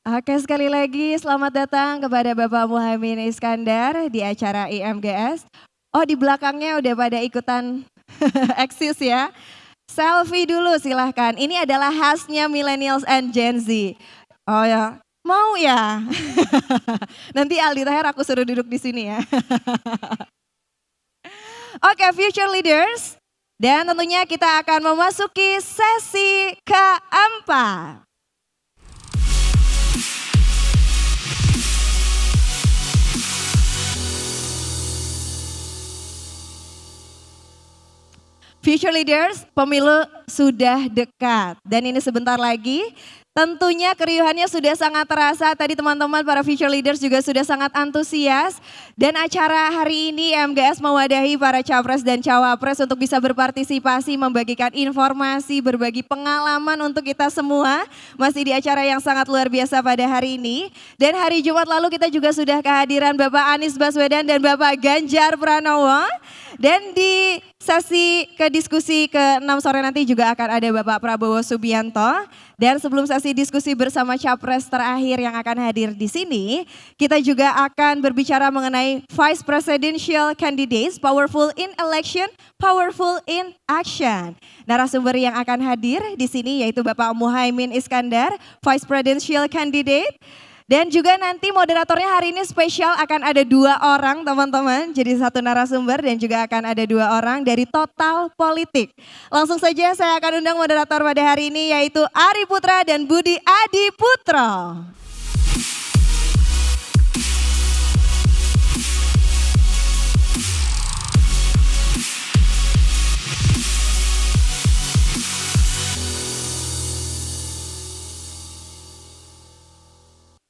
Oke, sekali lagi selamat datang kepada Bapak Muhaimin Iskandar di acara IMGS. Oh, di belakangnya udah pada ikutan eksis ya. Selfie dulu silahkan. Ini adalah khasnya Millennials and Gen Z. Oh ya, mau ya? Nanti Aldi Taher aku suruh duduk di sini ya. Oke, future leaders. Dan tentunya kita akan memasuki sesi keempat. Future Leaders, pemilu sudah dekat dan ini sebentar lagi. Tentunya keriuhannya sudah sangat terasa, tadi teman-teman para Future Leaders juga sudah sangat antusias. Dan acara hari ini MGS mewadahi para capres dan cawapres untuk bisa berpartisipasi, membagikan informasi, berbagi pengalaman untuk kita semua. Masih di acara yang sangat luar biasa pada hari ini. Dan hari Jumat lalu kita juga sudah kehadiran Bapak Anies Baswedan dan Bapak Ganjar Pranowo. Dan di sesi diskusi ke-6 sore nanti juga akan ada Bapak Prabowo Subianto. Dan sebelum sesi diskusi bersama capres terakhir yang akan hadir di sini, kita juga akan berbicara mengenai Vice Presidential Candidates, Powerful in Election, Powerful in Action. Narasumber yang akan hadir di sini yaitu Bapak Muhaimin Iskandar, Vice Presidential Candidate. Dan juga nanti moderatornya hari ini spesial akan ada 2 orang teman-teman. Jadi 1 narasumber dan juga akan ada 2 orang dari Total Politik. Langsung saja saya akan undang moderator pada hari ini yaitu Ari Putra dan Budi Adiputro.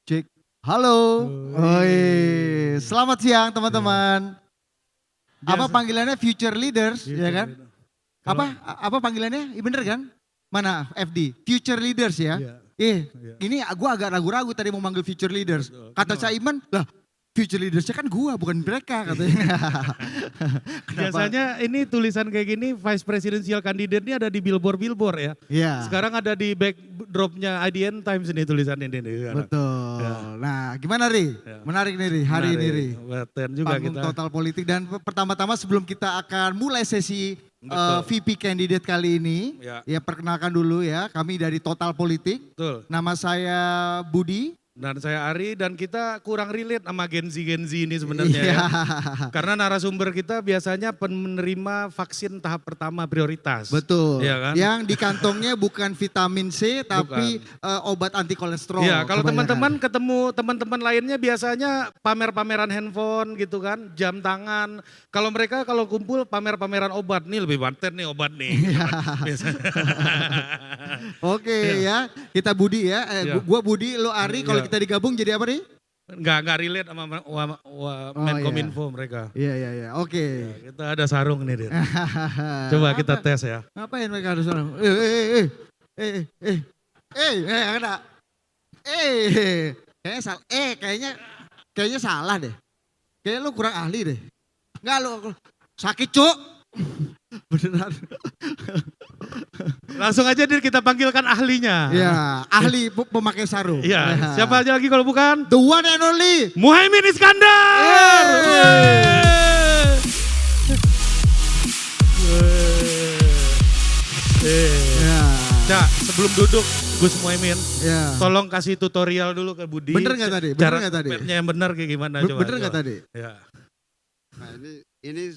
Cek. Halo. Oi. Selamat siang teman-teman. Apa panggilannya Future Leaders, ya kan? Apa panggilannya? Bener kan? Mana FD? Future Leaders ya? Ini gua agak ragu-ragu tadi mau manggil Future Leaders. Kata Caiman, lah Future Leadersnya kan gua bukan mereka katanya. Biasanya ini tulisan kayak gini Vice Presidential Candidate ini ada di billboard ya. Iya. Sekarang ada di backdropnya IDN Times ini tulisan ini. Betul. Ya. Nah gimana Ri? Ya. Menarik nih Ri, hari ini Ri. Betul juga Panggung kita. Total Politik dan pertama-tama sebelum kita akan mulai sesi Betul. VP candidate kali ini, ya perkenalkan dulu ya, kami dari Total Politik. Betul. Nama saya Budi. Dan saya Ari dan kita kurang relate sama Gen Z ini sebenarnya Iya. ya. Karena narasumber kita biasanya penerima vaksin tahap pertama prioritas. Betul. Iya kan? Yang di kantongnya bukan vitamin C tapi obat anti kolesterol. Iya, kalau kebanyakan. teman-teman ketemu teman-teman lainnya biasanya pamer-pameran handphone gitu kan, jam tangan. Kalau mereka kalau kumpul pamer-pameran obat, nih lebih bantet nih obat nih. Biasanya. Oke ya, kita Budi ya. Iya. Gua Budi, lo Ari. Kalau kita digabung jadi apa nih? Enggak relate sama Menkominfo mereka. Iya. Oke. Ya, kita ada sarung nih, Dit. Coba kita tes ya. Ngapain mereka harus orang? Ada. Kayaknya salah deh. Kayaknya lu kurang ahli deh. Enggak lu sakit cuk. Beneran. Langsung aja Dit kita panggilkan ahlinya. Ya, ahli pemakai sarung. Iya, siapa aja lagi kalau bukan? The one and only Muhaimin Iskandar. Cak, sebelum duduk Gus Muhaimin, tolong kasih tutorial dulu ke Budi. Bener gak tadi? Cara yang bener kayak gimana coba. Bener gak tadi? Ya. Nah ini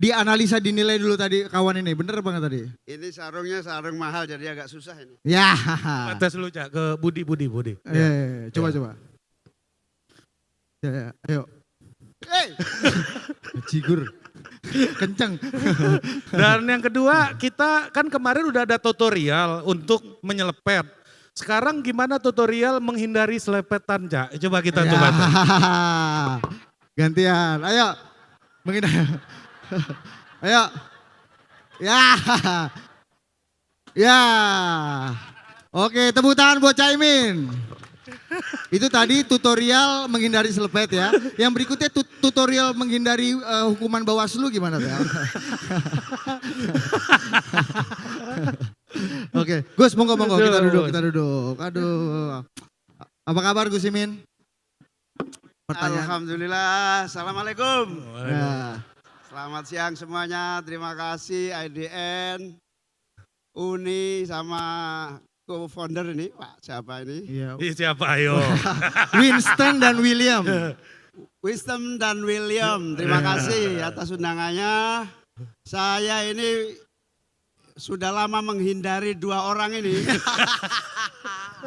dianalisa dinilai dulu tadi kawan ini, bener banget tadi? ini sarungnya sarung mahal jadi agak susah ini. Ya. Tes dulu Cak ke Budi. Coba. Ya, ayo. Cigur. Kenceng. Dan yang kedua kita kan kemarin udah ada tutorial untuk menyelepet. Sekarang gimana tutorial menghindari selepetan Cak? Coba kita coba. Gantian, ayo. Menghindari. Ayo. Ya. Oke, tepuk tangan buat Caimin. Itu tadi tutorial menghindari selepet ya. Yang berikutnya tutorial menghindari hukuman Bawaslu gimana ya? Oke, Gus monggo kita duduk. Aduh. Apa kabar Gus Imin? Pertanyaan. Alhamdulillah, Assalamualaikum. Ya. Selamat siang semuanya, terima kasih IDN, Uni sama co-founder ini, Pak siapa ini? Iya. Ih, siapa ayo? Winston dan William. Wisdom dan William, terima kasih atas undangannya. Saya ini sudah lama menghindari dua orang ini.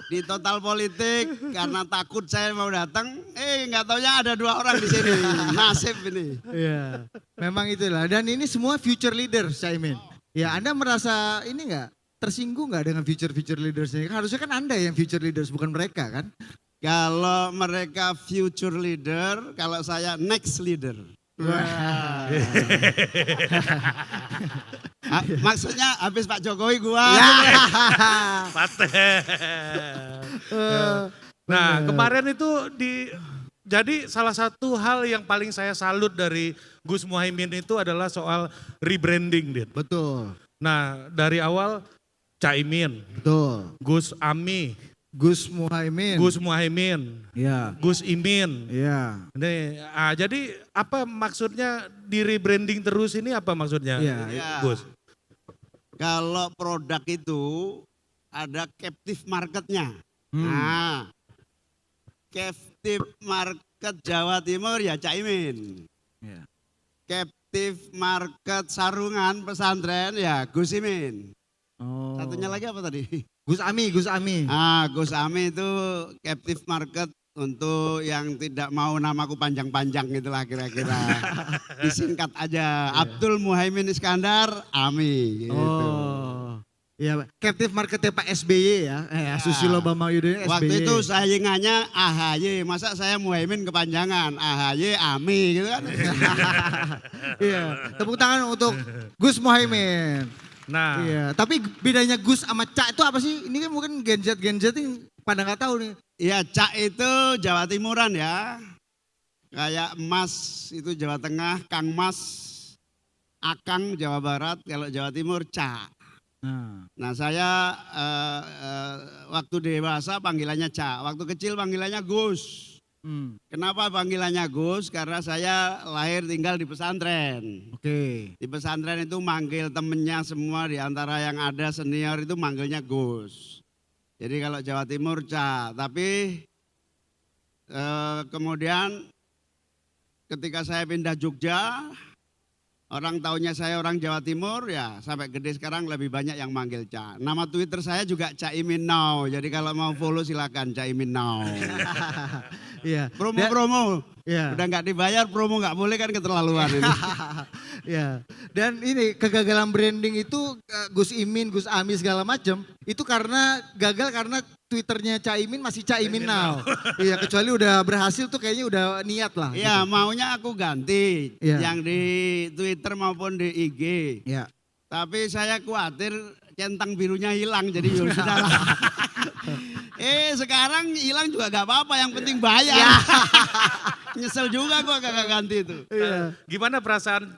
Di Total Politik karena takut saya mau datang, nggak taunya ada dua orang di sini. Nasib ini. Iya. Memang itulah. Dan ini semua future leaders, Caimin. Ya, Anda merasa ini enggak tersinggung nggak dengan future leaders ini? Harusnya kan Anda yang future leaders, bukan mereka kan? Kalau mereka future leader, kalau saya next leader. Wah. Maksudnya habis Pak Jokowi gua. Paten. Nah, kemarin itu jadi salah satu hal yang paling saya salut dari Gus Muhaimin itu adalah soal rebranding, Dit. Betul. Nah, dari awal Caimin, Betul. Gus Ami, Gus Muhaimin. Gus Muhaimin, Ya. Gus Imin. Iya. Jadi apa maksudnya di rebranding terus ini, apa maksudnya, Iya. Gus? Kalau produk itu ada captive marketnya. Nah, captive market Jawa Timur ya Caimin. Iya. Captive market sarungan pesantren ya Gus Imin. Oh. Satunya lagi apa tadi? Gus Ami. Gus Ami itu captive market untuk yang tidak mau namaku panjang-panjang gitulah kira-kira. Disingkat aja, Abdul Muhaimin Iskandar Ami gitu. Oh. Iya, captive marketnya Pak SBY ya. Susilo Bambang Yudhoyono SBY. Waktu itu saingannya AHY, masa saya Muhaimin kepanjangan, AHY Ami gitu kan. Iya, tepuk tangan untuk Gus Muhaimin. Nah, Iya, tapi bedanya Gus sama Cak itu apa sih? Ini kan mungkin Gen Z yang pada nggak tahu nih. Iya, Cak itu Jawa Timuran ya. Kayak Mas itu Jawa Tengah, Kang Mas, Akang Jawa Barat, kalau Jawa Timur Cak. Nah saya waktu dewasa panggilannya Cak, waktu kecil panggilannya Gus. Kenapa panggilannya Gus? Karena saya lahir tinggal di pesantren. Oke. Di pesantren itu manggil temennya semua, di antara yang ada senior itu manggilnya Gus. Jadi kalau Jawa Timur Cak, tapi kemudian ketika saya pindah Jogja, orang taunya saya orang Jawa Timur, ya sampai gede sekarang lebih banyak yang manggil Cak. Nama Twitter saya juga Caimin Now, jadi kalau mau follow silakan Caimin Now. Iya. Promo-promo, Iya. udah nggak dibayar promo nggak boleh kan, keterlaluan ini. Ya. Dan ini kegagalan branding itu Gus Imin, Gus Ami segala macam itu karena gagal karena Twitternya Caimin masih Caimin Now. Iya, kecuali udah berhasil tuh kayaknya udah niat lah. Iya, gitu. maunya aku ganti Iya. yang di Twitter maupun di IG. Iya. Tapi saya khawatir centang birunya hilang, jadi ya sudah lah. Sekarang hilang juga gak apa-apa, yang penting bayar. Nyesel juga kok gak ganti itu. Iya. gimana perasaan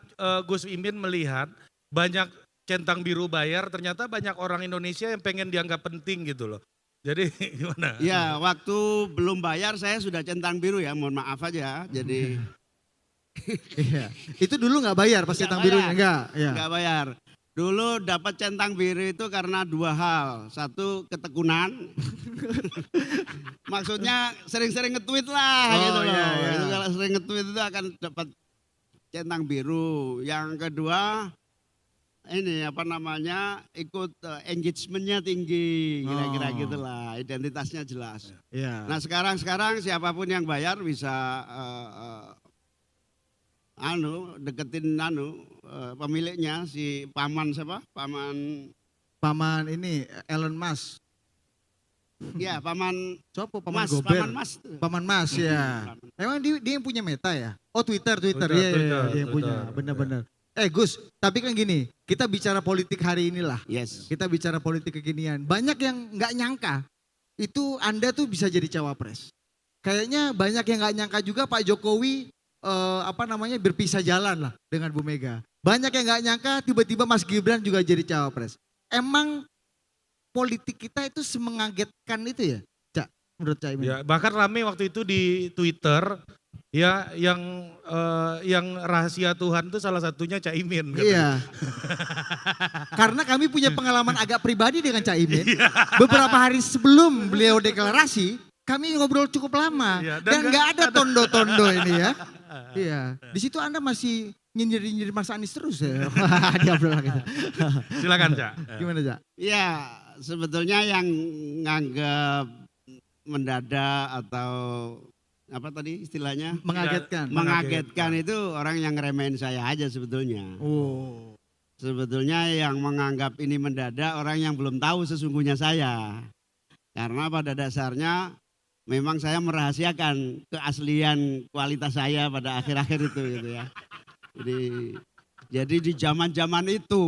Gus Imin melihat banyak centang biru bayar, ternyata banyak orang Indonesia yang pengen dianggap penting gitu loh. Jadi gimana? Ya, waktu belum bayar saya sudah centang biru ya, mohon maaf aja. Jadi Iya. Itu dulu nggak bayar pas Nggak centang birunya bayar. enggak? Iya. nggak bayar. Dulu dapat centang biru itu karena dua hal. Satu, ketekunan. Maksudnya sering-sering nge-tweet lah Oh, gitu loh. iya, iya. Itu kalau sering nge-tweet itu akan dapat centang biru. Yang kedua, ini apa namanya, ikut engagementnya tinggi, kira-kira Oh. gitulah, identitasnya jelas. Iya. Nah sekarang siapapun yang bayar bisa deketin pemiliknya, si paman siapa? Paman ini Elon Musk. Ya paman Siapa? Paman Mas, Gober. paman Mas. Paman Mas ya. Emang dia yang punya Meta ya? Oh Twitter. Twitter, Iya, Twitter, dia yang punya. Twitter. Benar-benar. Gus, tapi kan gini, kita bicara politik hari inilah. Yes. Kita bicara politik kekinian. Banyak yang nggak nyangka itu Anda tuh bisa jadi cawapres. Kayaknya banyak yang nggak nyangka juga Pak Jokowi berpisah jalan lah dengan Bu Mega. Banyak yang nggak nyangka tiba-tiba Mas Gibran juga jadi cawapres. Emang politik kita itu semengagetkan itu ya, Cak? menurut Caimin? Ya, bahkan rame waktu itu di Twitter ya yang rahasia Tuhan itu salah satunya Caimin. Iya. Karena kami punya pengalaman agak pribadi dengan Caimin. Beberapa hari sebelum beliau deklarasi, kami ngobrol cukup lama. Iya, dan nggak ada tondo-tondo ini ya. Iya. Di situ Anda masih nyindir-nyindir Mas Anies terus ya. Dia bilang gitu. Silakan, Cak. Gimana, Cak? Ya, sebetulnya yang nganggap mendadak atau apa tadi istilahnya? Mengagetkan. Mengagetkan itu orang yang ngeremehin saya aja sebetulnya. Oh. Sebetulnya yang menganggap ini mendadak orang yang belum tahu sesungguhnya saya. Karena pada dasarnya memang saya merahasiakan keaslian kualitas saya pada akhir-akhir itu gitu ya. Jadi di zaman-zaman itu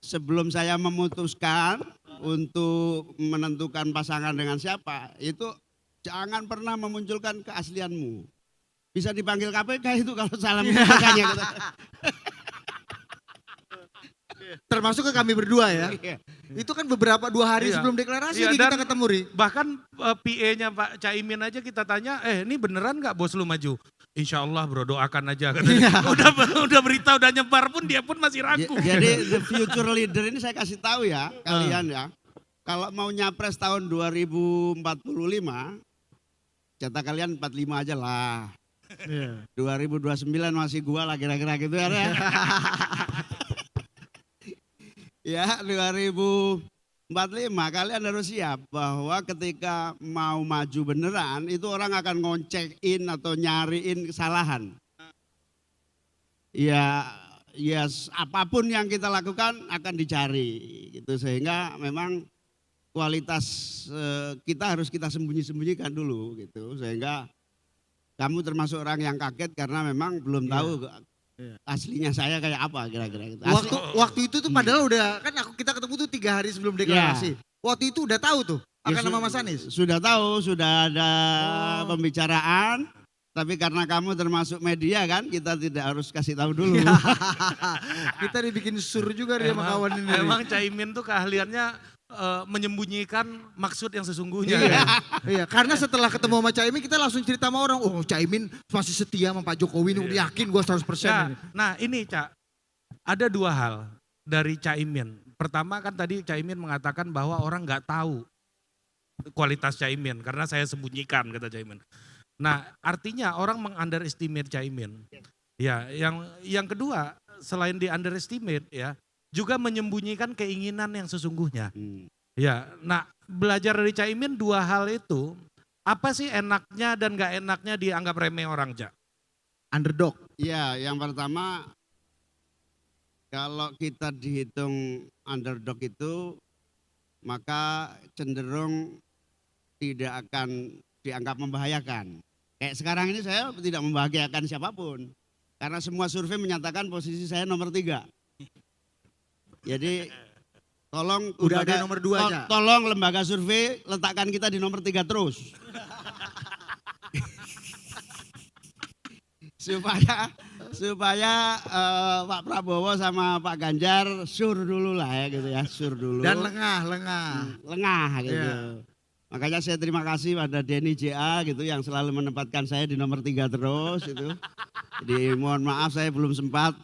sebelum saya memutuskan untuk menentukan pasangan dengan siapa, itu jangan pernah memunculkan keaslianmu. Bisa dipanggil KPK itu kalau salah memunculkannya. Gitu. Termasuk ke kami berdua ya. Itu kan beberapa 2 hari Iya. sebelum deklarasi Iya, nih kita dan ketemu Ri. Bahkan PA-nya Pak Caimin aja kita tanya, ini beneran gak bos lu maju? Insya Allah bro, doakan aja. Katanya. udah berita, udah nyebar pun dia pun masih ragu. Jadi the future leader ini saya kasih tahu ya kalian ya. Kalau mau nyapres tahun 2045, jatah kalian 45 aja lah. 2029 masih gua lah kira-kira gitu ya. Ya 2045 kalian harus siap bahwa ketika mau maju beneran itu orang akan ngecekin atau nyariin kesalahan. Ya apapun yang kita lakukan akan dicari gitu sehingga memang kualitas kita harus kita sembunyi-sembunyikan dulu gitu sehingga kamu termasuk orang yang kaget karena memang belum tahu aslinya saya kayak apa kira-kira gitu. Waktu itu tuh padahal udah kan kita ketemu tuh 3 hari sebelum deklarasi. Waktu itu udah tahu tuh akan nama Mas Anies. Sudah tahu, sudah ada pembicaraan. Tapi karena kamu termasuk media kan, kita tidak harus kasih tahu dulu. Kita dibikin sur juga dia sama kawan ini. Emang Caimin tuh keahliannya menyembunyikan maksud yang sesungguhnya. Iya, karena setelah ketemu sama Caimin kita langsung cerita sama orang, oh Caimin masih setia sama Pak Jokowi ini, udah yakin gue 100% ini. Nah ini Cak, ada 2 hal dari Caimin. Pertama kan tadi Caimin mengatakan bahwa orang nggak tahu kualitas Caimin karena saya sembunyikan kata Caimin. Nah artinya orang meng-underestimate Caimin. Ya, yang kedua selain di underestimate ya, juga menyembunyikan keinginan yang sesungguhnya. Ya, nah belajar dari Caimin 2 hal itu, apa sih enaknya dan gak enaknya dianggap remeh orang, Cak? Underdog. Ya, yang pertama kalau kita dihitung underdog itu maka cenderung tidak akan dianggap membahayakan. Kayak sekarang ini saya tidak membahagiakan siapapun. Karena semua survei menyatakan posisi saya nomor 3. Jadi tolong Udah ada nomor 2 aja. Tolong lembaga survei letakkan kita di nomor 3 terus. supaya Pak Prabowo sama Pak Ganjar sur dulu lah ya gitu ya, sur dulu. Dan lengah. Lengah gitu. Iya. Makanya saya terima kasih pada Denny JA gitu yang selalu menempatkan saya di nomor 3 terus itu. Jadi mohon maaf saya belum sempat.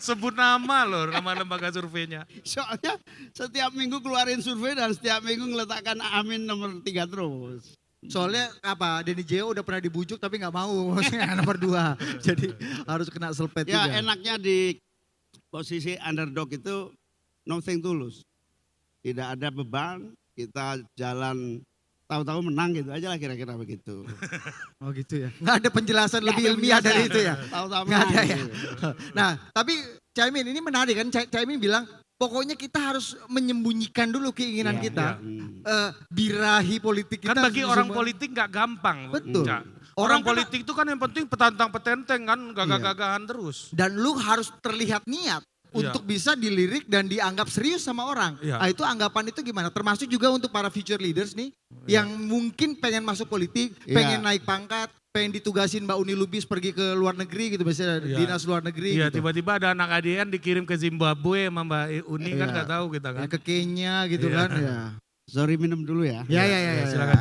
Sebut nama loh, nama lembaga surveinya. Soalnya setiap minggu keluarin survei dan setiap minggu ngeletakkan Amin nomor 3 terus. Soalnya apa, Denny Jeo udah pernah dibujuk tapi gak mau, maksudnya nomor 2. Jadi harus kena selpet juga. Ya enaknya di posisi underdog itu nothing tulus. Tidak ada beban, kita jalan tahu-tahu menang gitu aja lah kira-kira begitu. Oh gitu ya. Nggak ada penjelasan lebih ilmiah dari itu ya. Tahu-tahu Nggak ada menang ya. gitu. Nah tapi Caimin ini menarik kan. Caimin bilang pokoknya kita harus menyembunyikan dulu keinginan Iya, kita. iya. Birahi politik kita. Kan bagi orang semua- politik gak gampang. Betul. Cak. Orang Orang kan- politik itu kan yang penting petantang petenteng kan, gagah-gagahan terus. Dan lu harus terlihat niat. Iya. Untuk bisa dilirik dan dianggap serius sama orang. Iya. Nah itu anggapan itu gimana? Termasuk juga untuk para future leaders nih. Yang mungkin pengen masuk politik, Iya. pengen naik pangkat, pengen ditugasin Mbak Uni Lubis pergi ke luar negeri gitu, biasanya Iya. dinas luar negeri Iya, gitu. tiba-tiba ada anak ADN dikirim ke Zimbabwe sama Mbak Uni kan Iya. nggak tahu kita kan. Ya, ke Kenya gitu Iya. kan ya. Sorry minum dulu ya. Ya, silakan.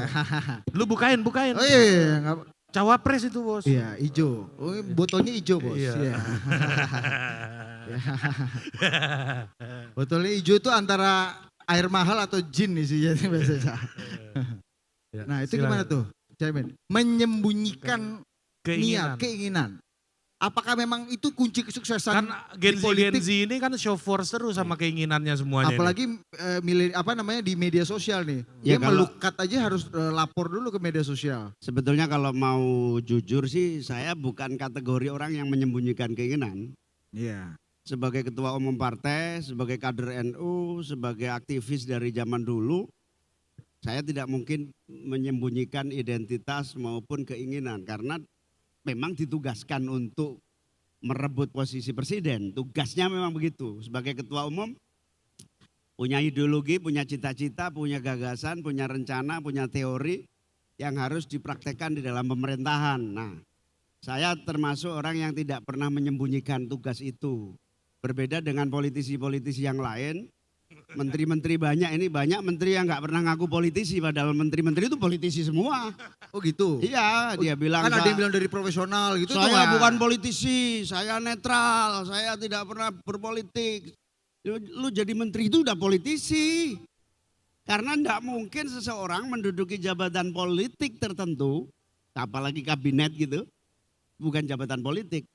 Lu bukain. Oh iya, nggak- Cawapres itu bos. iya hijau. Oh botolnya hijau bos. Iya. Iya. Botolnya hijau itu antara air mahal atau jin nih sih jadi biasanya. Ya, Nah itu silakan. gimana tuh Caimin? Menyembunyikan niat, Keinginan. keinginan. Apakah memang itu kunci kesuksesan Kan Gen di Z politik? ini kan show force terus sama keinginannya semuanya. ini. Apalagi di media sosial nih. Ya, Dia kalau- melukat aja harus lapor dulu ke media sosial. Sebetulnya kalau mau jujur sih saya bukan kategori orang yang menyembunyikan keinginan. Iya. Sebagai ketua umum partai, sebagai kader NU, sebagai aktivis dari zaman dulu, saya tidak mungkin menyembunyikan identitas maupun keinginan karena memang ditugaskan untuk merebut posisi presiden. Tugasnya memang begitu. Sebagai ketua umum punya ideologi, punya cita-cita, punya gagasan, punya rencana, punya teori yang harus dipraktekkan di dalam pemerintahan. Nah, saya termasuk orang yang tidak pernah menyembunyikan tugas itu. Berbeda dengan politisi-politisi yang lain, menteri-menteri banyak ini, banyak menteri yang nggak pernah ngaku politisi, padahal menteri-menteri itu politisi semua. Oh gitu. Iya, dia bilang Kan ada yang "Sa- bilang dari profesional gitu. tuh, saya Pak. bukan politisi, saya netral, saya tidak pernah berpolitik. Lu jadi menteri itu udah politisi. Karena enggak mungkin seseorang menduduki jabatan politik tertentu, apalagi kabinet gitu, bukan jabatan politik.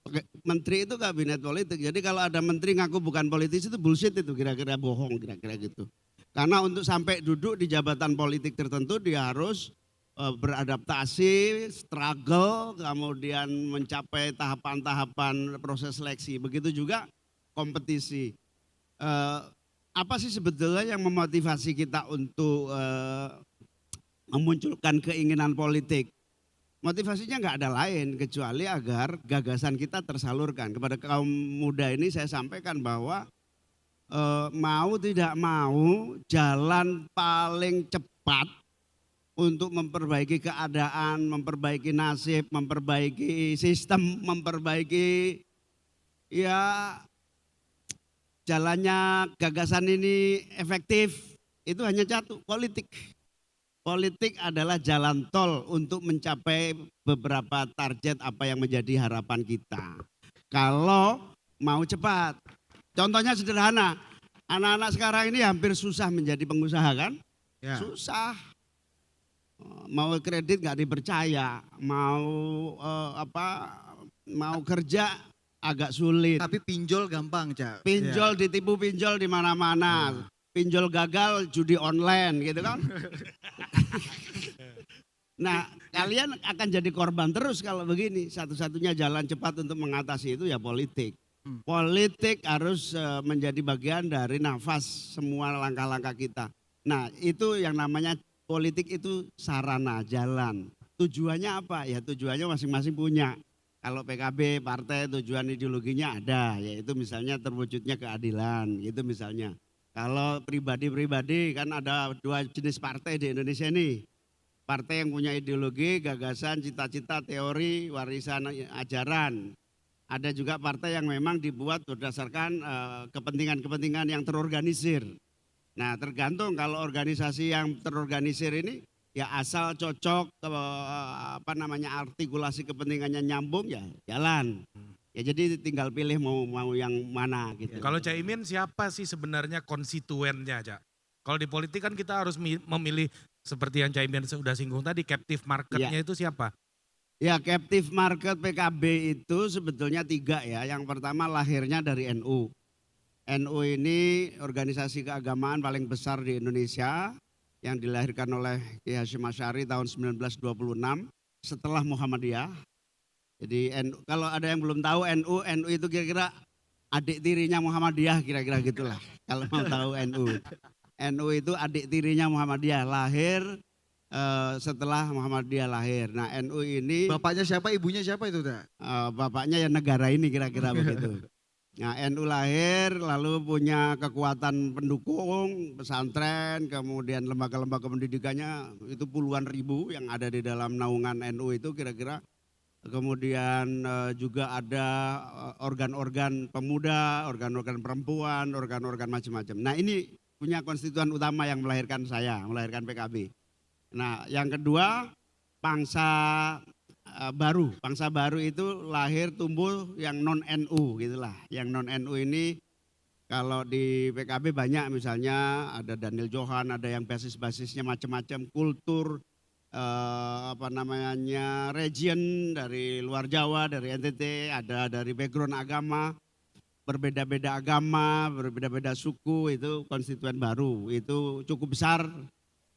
Menteri itu kabinet politik. Jadi kalau ada menteri ngaku bukan politisi itu bullshit itu, kira-kira bohong kira-kira gitu. Karena untuk sampai duduk di jabatan politik tertentu dia harus beradaptasi, struggle, kemudian mencapai tahapan-tahapan proses seleksi. Begitu juga kompetisi. Apa sih sebetulnya yang memotivasi kita untuk memunculkan keinginan politik? Motivasinya nggak ada lain kecuali agar gagasan kita tersalurkan. Kepada kaum muda ini saya sampaikan bahwa mau tidak mau jalan paling cepat untuk memperbaiki keadaan, memperbaiki nasib, memperbaiki sistem, memperbaiki ya jalannya gagasan ini efektif, itu hanya satu, politik. Politik adalah jalan tol untuk mencapai beberapa target apa yang menjadi harapan kita. Kalau mau cepat, contohnya sederhana, anak-anak sekarang ini hampir susah menjadi pengusaha kan? Ya. Susah. Mau kredit nggak dipercaya, mau mau kerja agak sulit. Tapi pinjol gampang, Cak. Pinjol ditipu pinjol di mana-mana. Pinjol gagal judi online gitu kan. Nah, kalian akan jadi korban terus kalau begini. Satu-satunya jalan cepat untuk mengatasi itu ya politik. Politik harus menjadi bagian dari nafas semua langkah-langkah kita. Nah, itu yang namanya politik itu sarana, jalan. Tujuannya apa? Ya tujuannya masing-masing punya. Kalau PKB partai tujuan ideologinya ada, yaitu misalnya terwujudnya keadilan, gitu misalnya. Kalau pribadi-pribadi kan ada dua jenis partai di Indonesia ini. Partai yang punya ideologi, gagasan, cita-cita, teori, warisan, ajaran. Ada juga partai yang memang dibuat berdasarkan kepentingan-kepentingan yang terorganisir. Nah tergantung kalau organisasi yang terorganisir ini ya asal cocok artikulasi kepentingannya nyambung ya jalan. Ya jadi tinggal pilih mau yang mana gitu. Kalau Caimin siapa sih sebenarnya konstituennya, Cak? Kalau di politik kan kita harus memilih seperti yang Caimin sudah singgung tadi, captive marketnya itu siapa? Ya captive market PKB itu sebetulnya 3 ya. Yang pertama lahirnya dari NU. NU ini organisasi keagamaan paling besar di Indonesia yang dilahirkan oleh Ki Hasyim Asy'ari tahun 1926 setelah Muhammadiyah. Jadi kalau ada yang belum tahu NU itu kira-kira adik tirinya Muhammadiyah kira-kira gitulah. Kalau mau tahu NU. NU itu adik tirinya Muhammadiyah, lahir setelah Muhammadiyah lahir. Nah NU ini Bapaknya siapa, ibunya siapa itu, Cak? bapaknya ya negara ini kira-kira begitu. Nah NU lahir lalu punya kekuatan pendukung, pesantren, kemudian lembaga-lembaga pendidikannya itu puluhan ribu yang ada di dalam naungan NU itu kira-kira kemudian juga ada organ-organ pemuda, organ-organ perempuan, organ-organ macam-macam. Nah ini punya konstituen utama yang melahirkan saya, melahirkan PKB. Nah yang kedua bangsa baru. Bangsa baru itu lahir tumbuh yang non-NU gitulah. Yang non-NU ini kalau di PKB banyak, misalnya ada Daniel Johan, ada yang basis-basisnya macam-macam, kultur, region dari luar Jawa, dari NTT, ada dari background agama, berbeda-beda agama, berbeda-beda suku, itu konstituen baru, itu cukup besar.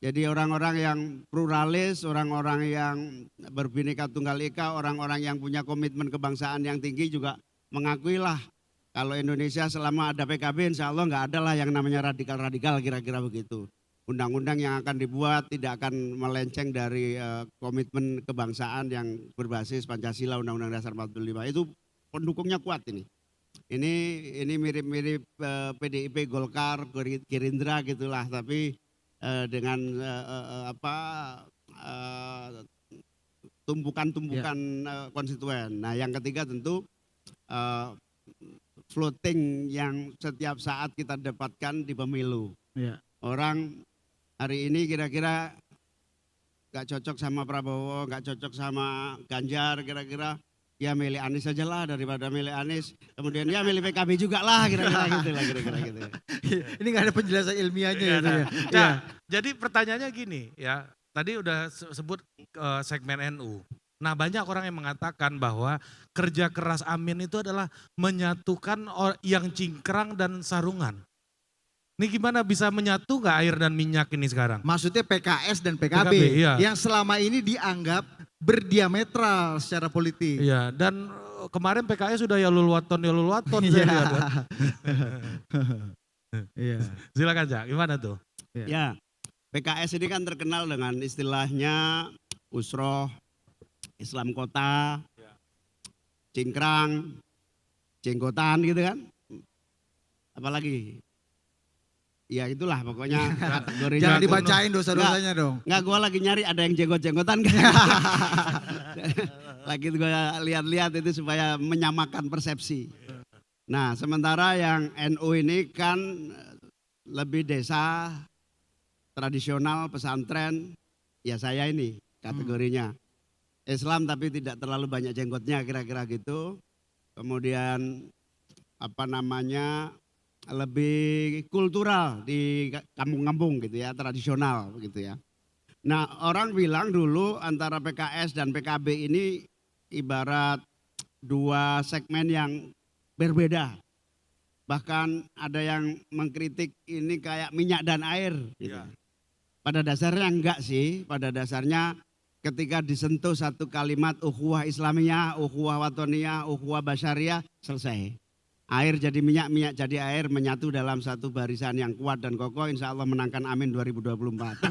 Jadi orang-orang yang pluralis, orang-orang yang berbineka tunggal ika, orang-orang yang punya komitmen kebangsaan yang tinggi juga mengakuilah kalau Indonesia selama ada PKB insya Allah nggak ada lah yang namanya radikal-radikal, kira-kira begitu. Undang-undang yang akan dibuat tidak akan melenceng dari komitmen kebangsaan yang berbasis Pancasila, Undang-Undang Dasar 45. Itu pendukungnya kuat ini. Ini mirip-mirip PDIP, Golkar, Gerindra gitulah, tapi dengan tumpukan-tumpukan konstituen. Nah yang ketiga tentu floating yang setiap saat kita dapatkan di pemilu. Ya. Orang hari ini kira-kira gak cocok sama Prabowo, gak cocok sama Ganjar, kira-kira ya milih Anies aja lah daripada milih Anies. Kemudian ya milih PKB juga lah, kira-kira gitu lah, kira-kira gitu. Ini nggak ada penjelasan ilmiahnya ya. Nah, jadi pertanyaannya gini ya, tadi udah sebut segmen NU. Nah banyak orang yang mengatakan bahwa kerja keras Amin itu adalah menyatukan yang cingkrang dan sarungan. Ini gimana bisa menyatu nggak air dan minyak ini sekarang? Maksudnya PKS dan PKB, iya. yang selama ini dianggap berdiametral secara politik. Iya, dan kemarin PKS sudah ya luluwaton saya lihat. Iya. Silakan Cak, gimana tuh? Ya, PKS ini kan terkenal dengan istilahnya usroh, Islam kota, cingkrang, jenggotan gitu kan. Apalagi? Ya itulah pokoknya kategorinya. Jangan dibacain dosa-dosanya dong. Enggak, gue lagi nyari ada yang jenggot-jenggotan kan. Lagi gue lihat-lihat itu supaya menyamakan persepsi. Nah sementara yang NU ini kan lebih desa, tradisional, pesantren, ya saya ini kategorinya. Islam tapi tidak terlalu banyak jenggotnya, kira-kira gitu. Kemudian lebih kultural di kampung-kampung gitu ya, tradisional gitu ya. Nah orang bilang dulu antara PKS dan PKB ini ibarat dua segmen yang berbeda. Bahkan ada yang mengkritik ini kayak minyak dan air gitu. Ya. Pada dasarnya enggak sih, pada dasarnya ketika disentuh satu kalimat ukhuwah Islamiyah, ukhuwah watoniyah, ukhuwah basyariah, selesai. Air jadi minyak, minyak jadi air, menyatu dalam satu barisan yang kuat dan kokoh, insya Allah menangkan Amin 2024.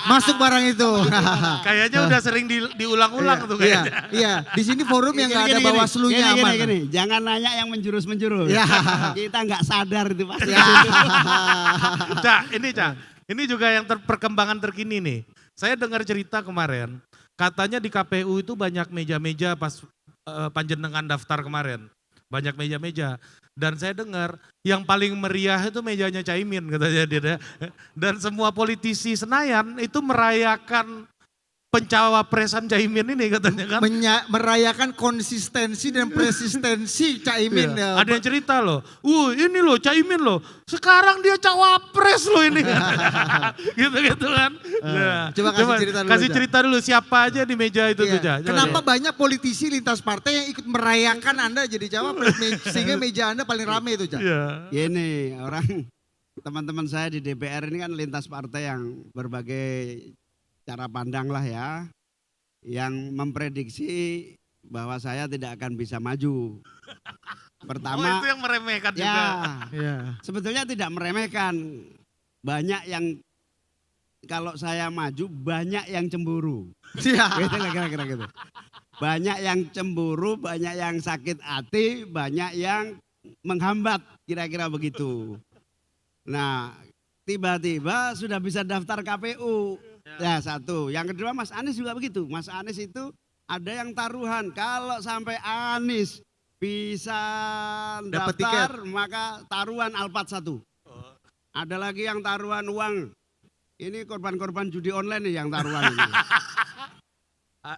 Masuk barang itu. Kayaknya udah sering diulang-ulang tuh kayaknya. Iya, di sini forum yang nggak ada Bawaslunya aman. Gini. Jangan nanya yang menjurus-menjurus. Ya. Kita nggak sadar itu pasti. Cak, ini juga yang perkembangan terkini nih. Saya dengar cerita kemarin, katanya di KPU itu banyak meja-meja pas panjenengan daftar kemarin. Banyak meja-meja. Dan saya dengar yang paling meriah itu mejanya Caimin katanya dia. Dan semua politisi Senayan itu merayakan pencawapresan Caimin ini katanya kan. Merayakan konsistensi dan persistensi Caimin. Iya. Ada yang cerita loh, ini loh Caimin loh, sekarang dia cawapres loh ini. Gitu-gitu kan. Nah, coba kasih cerita dulu. Siapa aja di meja itu tuh. Kenapa banyak politisi lintas partai yang ikut merayakan Anda jadi cawapres sehingga meja Anda paling ramai itu, Cak? Iya. Ini orang teman-teman saya di DPR ini kan lintas partai yang berbagai cara pandang lah ya, yang memprediksi bahwa saya tidak akan bisa maju. Pertama, itu yang meremehkan juga. Ya. Sebetulnya tidak meremehkan. Banyak yang kalau saya maju banyak yang cemburu. Gitu lah kira-kira gitu. Banyak yang cemburu, banyak yang sakit hati, banyak yang menghambat, kira-kira begitu. Nah, tiba-tiba sudah bisa daftar KPU. Ya satu. Yang kedua Mas Anies juga begitu. Mas Anies itu ada yang taruhan. Kalau sampai Anies bisa Dapat daftar, maka taruhan Alphard 1. Ada lagi yang taruhan uang. Ini korban-korban judi online nih yang taruhan ini.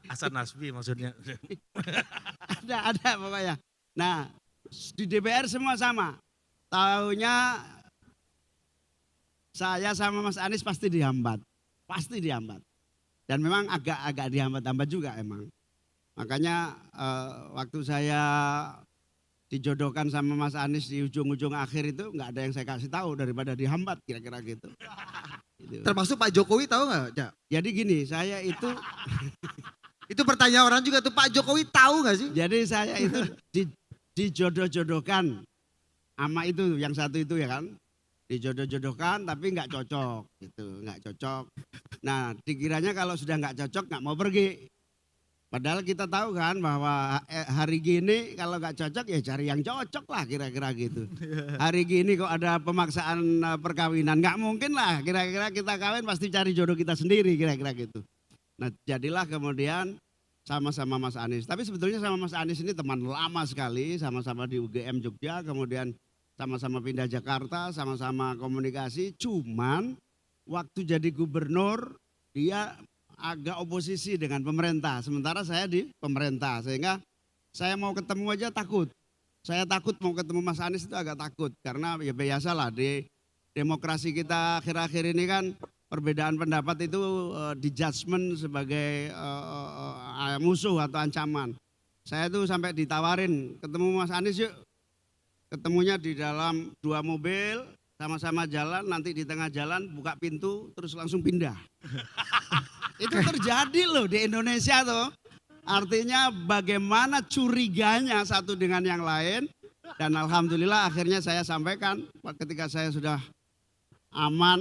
Hasan Nasbi maksudnya. Ada pokoknya. Nah, di DPR semua sama. Taunya saya sama Mas Anies pasti dihambat. Pasti dihambat. Dan memang agak dihambat-hambat juga emang. Makanya waktu saya dijodohkan sama Mas Anies di ujung-ujung akhir itu nggak ada yang saya kasih tahu daripada dihambat kira-kira gitu. Gitu. Termasuk Pak Jokowi tahu nggak, Cak? Jadi gini, saya itu Itu pertanyaan orang juga tuh, Pak Jokowi tahu nggak sih? jadi saya itu dijodoh-jodohkan sama itu yang satu itu ya kan. Dijodoh-jodohkan tapi nggak cocok gitu, nggak cocok. Nah, dikiranya kalau sudah nggak cocok nggak mau pergi. Padahal kita tahu kan bahwa hari gini kalau nggak cocok ya cari yang cocok lah kira-kira gitu. Hari gini kok ada pemaksaan perkawinan, nggak mungkin lah kira-kira kita kawin pasti cari jodoh kita sendiri kira-kira gitu. Nah jadilah kemudian sama-sama Mas Anies. Tapi sebetulnya sama Mas Anies ini teman lama sekali, sama-sama di UGM Jogja, kemudian sama-sama pindah Jakarta, sama-sama komunikasi. Cuman waktu jadi gubernur dia agak oposisi dengan pemerintah, sementara saya di pemerintah, sehingga saya mau ketemu aja takut. Saya takut mau ketemu Mas Anies itu agak takut, karena ya biasalah di demokrasi kita akhir-akhir ini kan perbedaan pendapat itu di judgment sebagai musuh atau ancaman. Saya tuh sampai ditawarin ketemu Mas Anies yuk, ketemunya di dalam 2 mobil, sama-sama jalan, nanti di tengah jalan buka pintu terus langsung pindah. Itu terjadi loh di Indonesia tuh. Artinya bagaimana curiganya satu dengan yang lain. Dan alhamdulillah akhirnya saya sampaikan ketika saya sudah aman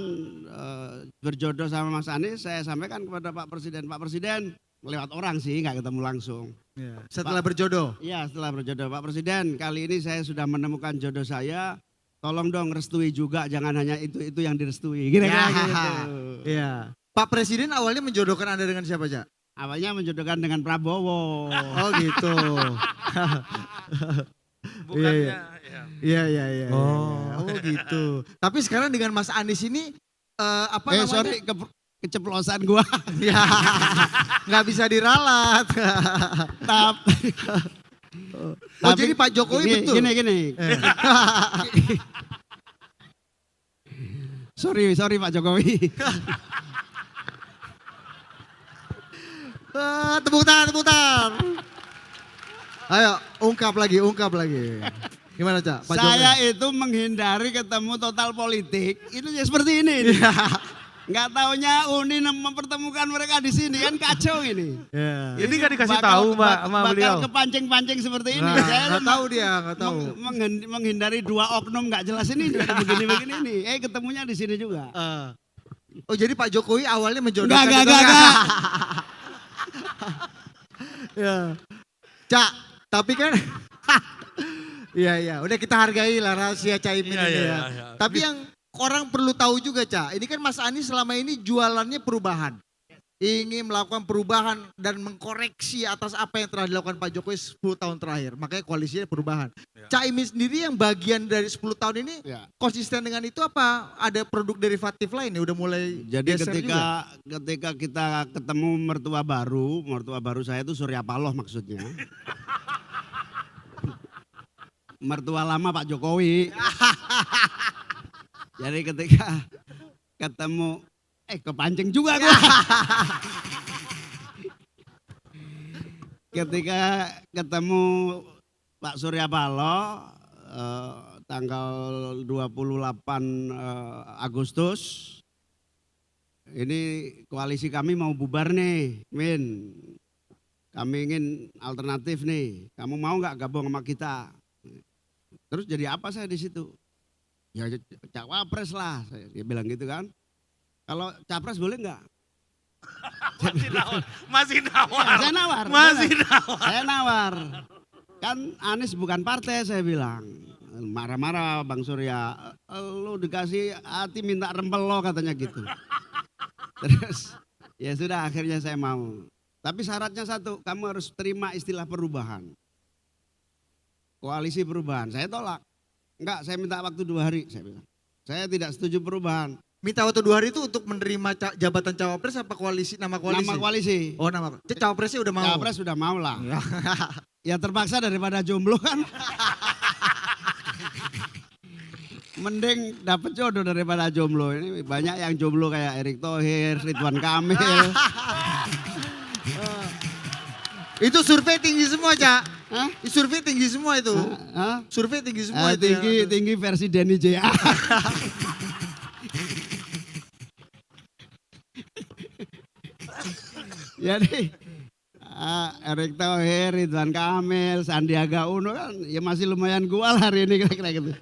berjodoh sama Mas Anies, saya sampaikan kepada Pak Presiden lewat orang sih, nggak ketemu langsung. Setelah berjodoh? Iya, setelah berjodoh. Pak Presiden, kali ini saya sudah menemukan jodoh saya. Tolong dong restui juga, jangan hanya itu yang direstui. Kira-kira gitu. Iya. Pak Presiden awalnya menjodohkan Anda dengan siapa, Cak? Awalnya menjodohkan dengan Prabowo. Oh gitu. Bukannya ya. Iya. Oh gitu. Tapi sekarang dengan Mas Anies ini apa namanya? Sorry keceplosan gua. Ya, nggak bisa diralat. Oh jadi Pak Jokowi gini, betul? Gini. Sorry Pak Jokowi. Tepuk tangan. Ayo, ungkap lagi. Gimana, Cak? Pak Saya Jokowi? itu menghindari ketemu total politik. Itu ya seperti ini. Nggak taunya Uni mempertemukan mereka di sini kan kacau ini. Ya. Ini kan dikasih tahu Mbak sama beliau. Bakal kepancing-pancing seperti ini. Nah, Saya nggak tahu dia, nggak tahu. Menghindari 2 oknum nggak jelas ini begini nih. Ketemunya di sini juga. Oh jadi Pak Jokowi awalnya menjodohkan Enggak. Ya. Cak, tapi kan Iya, udah kita hargai lah rahasia Caimin Iya, ini iya, ya. iya. Tapi yang orang perlu tahu juga, Cak, ini kan Mas Anies selama ini jualannya perubahan. Ingin melakukan perubahan dan mengkoreksi atas apa yang telah dilakukan Pak Jokowi 10 tahun terakhir. Makanya koalisinya perubahan. Ya. Caimin sendiri yang bagian dari 10 tahun ini Ya. konsisten dengan itu apa? Ada produk derivatif lain ya? Udah mulai Jadi geser juga? ketika kita ketemu mertua baru saya itu Surya Paloh maksudnya. Mertua lama Pak Jokowi. Jadi ketika ketemu kepancing juga gua. Ketika ketemu Pak Surya Paloh tanggal 28 Agustus ini koalisi kami mau bubar nih, Min. Kami ingin alternatif nih. Kamu mau nggak gabung sama kita? Terus jadi apa saya di situ? Ya cawapres lah, dia bilang gitu kan. Kalau capres boleh nggak? Masih nawar. Ya, saya nawar. Masih nawar. Saya nawar. Kan Anies bukan partai saya bilang. Marah-marah Bang Surya. Lu dikasih hati minta rempel lo katanya gitu. Terus ya sudah akhirnya saya mau. Tapi syaratnya satu, kamu harus terima istilah perubahan. Koalisi perubahan, saya tolak. Enggak, saya minta waktu 2 hari, saya bilang. Saya tidak setuju perubahan. Minta waktu 2 hari itu untuk menerima jabatan cawapres apa koalisi, nama koalisi? Nama koalisi. Oh nama, cawapresnya udah mau? Cawapres sudah mau lah. Ya terpaksa daripada jomblo kan. Mending dapat jodoh daripada jomblo. Ini banyak yang jomblo kayak Erick Thohir, Ridwan Kamil. Itu survei tinggi semua, Cak. Hah? Survei tinggi semua itu. Hah? Survei tinggi semua itu. Tinggi versi Denny J.A. Jadi Erick Thohir, Ridwan Kamil, Sandiaga Uno kan ya masih lumayan kuat hari ini kira-kira gitu.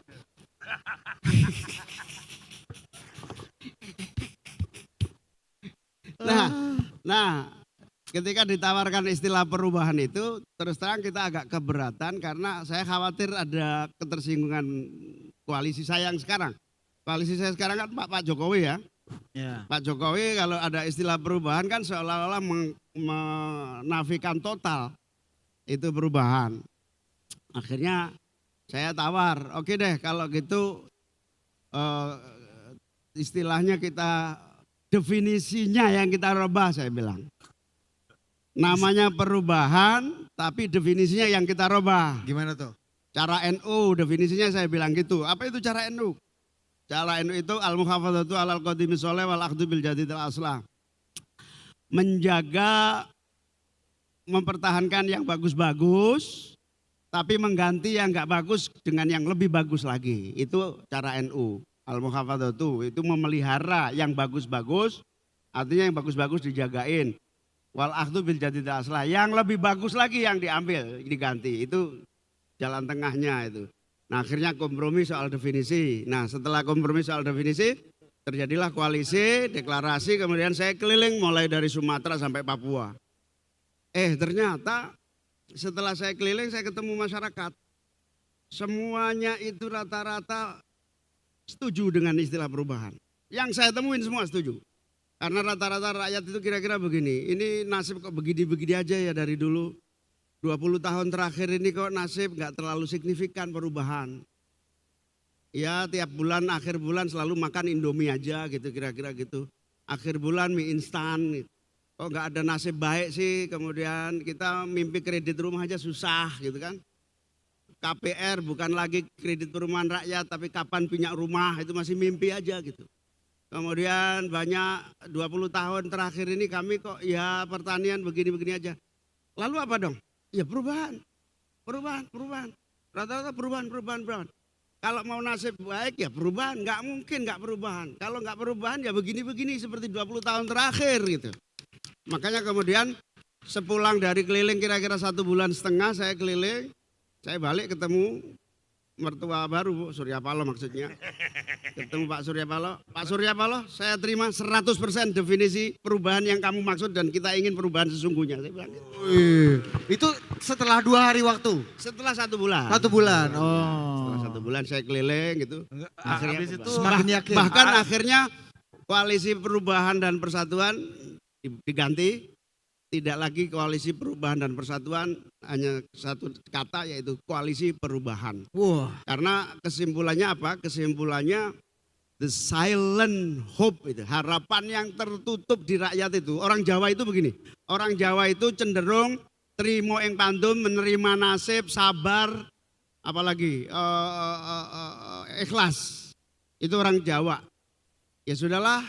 Nah, ketika ditawarkan istilah perubahan itu, terus terang kita agak keberatan karena saya khawatir ada ketersinggungan koalisi saya yang sekarang. Koalisi saya sekarang kan Pak Jokowi ya. Ya. Pak Jokowi kalau ada istilah perubahan kan seolah-olah menafikan total itu perubahan. Akhirnya saya tawar, oke deh kalau gitu istilahnya kita definisinya yang kita rubah saya bilang. Namanya perubahan tapi definisinya yang kita rubah. Gimana tuh? Cara NU definisinya saya bilang gitu. Apa itu cara NU? Cara NU itu al-muhafadzatu alal qadimi sholeh wal akhdhu bil jadidil aslah. Menjaga, mempertahankan yang bagus-bagus, tapi mengganti yang enggak bagus dengan yang lebih bagus lagi. Itu cara NU. Al-muhafadzatu itu memelihara yang bagus-bagus, artinya yang bagus-bagus dijagain. Wal akhdhu bil jadidil aslah. Yang lebih bagus lagi yang diambil, diganti. Itu jalan tengahnya itu. Nah akhirnya kompromi soal definisi. Nah setelah kompromi soal definisi terjadilah koalisi, deklarasi, kemudian saya keliling mulai dari Sumatera sampai Papua. Ternyata setelah saya keliling saya ketemu masyarakat. Semuanya itu rata-rata setuju dengan istilah perubahan. Yang saya temuin semua setuju. Karena rata-rata rakyat itu kira-kira begini, ini nasib kok begini-begini aja ya dari dulu. 20 tahun terakhir ini kok nasib gak terlalu signifikan perubahan. Ya tiap bulan, akhir bulan selalu makan Indomie aja gitu kira-kira gitu. Akhir bulan mie instan. Kok gak ada nasib baik sih, kemudian kita mimpi kredit rumah aja susah gitu kan. KPR bukan lagi kredit perumahan rakyat tapi kapan punya rumah itu masih mimpi aja gitu. Kemudian banyak 20 tahun terakhir ini kami kok ya pertanian begini-begini aja. Lalu apa dong? Ya perubahan. Rata-rata perubahan. Kalau mau nasib baik ya perubahan, nggak mungkin nggak perubahan. Kalau nggak perubahan ya begini-begini seperti 20 tahun terakhir gitu. Makanya kemudian sepulang dari keliling kira-kira 1,5 bulan saya keliling, saya balik ketemu mertua baru Bu, Surya Paloh maksudnya. Ketemu Pak Surya Paloh. Pak Surya Paloh saya terima 100% definisi perubahan yang kamu maksud dan kita ingin perubahan sesungguhnya. Saya bilang gitu. Itu setelah 2 hari waktu? Setelah 1 bulan. 1 bulan, oh. Setelah 1 bulan saya keliling gitu. Akhirnya habis itu semakin yakin. Bahkan akhirnya koalisi perubahan dan persatuan diganti. Tidak lagi koalisi perubahan dan persatuan, hanya satu kata yaitu koalisi perubahan. Wah. Karena kesimpulannya apa? Kesimpulannya the silent hope itu, harapan yang tertutup di rakyat itu. Orang Jawa itu begini, orang Jawa itu cenderung terima ing pandum, menerima nasib, sabar, apalagi ikhlas. Itu orang Jawa. Ya sudahlah.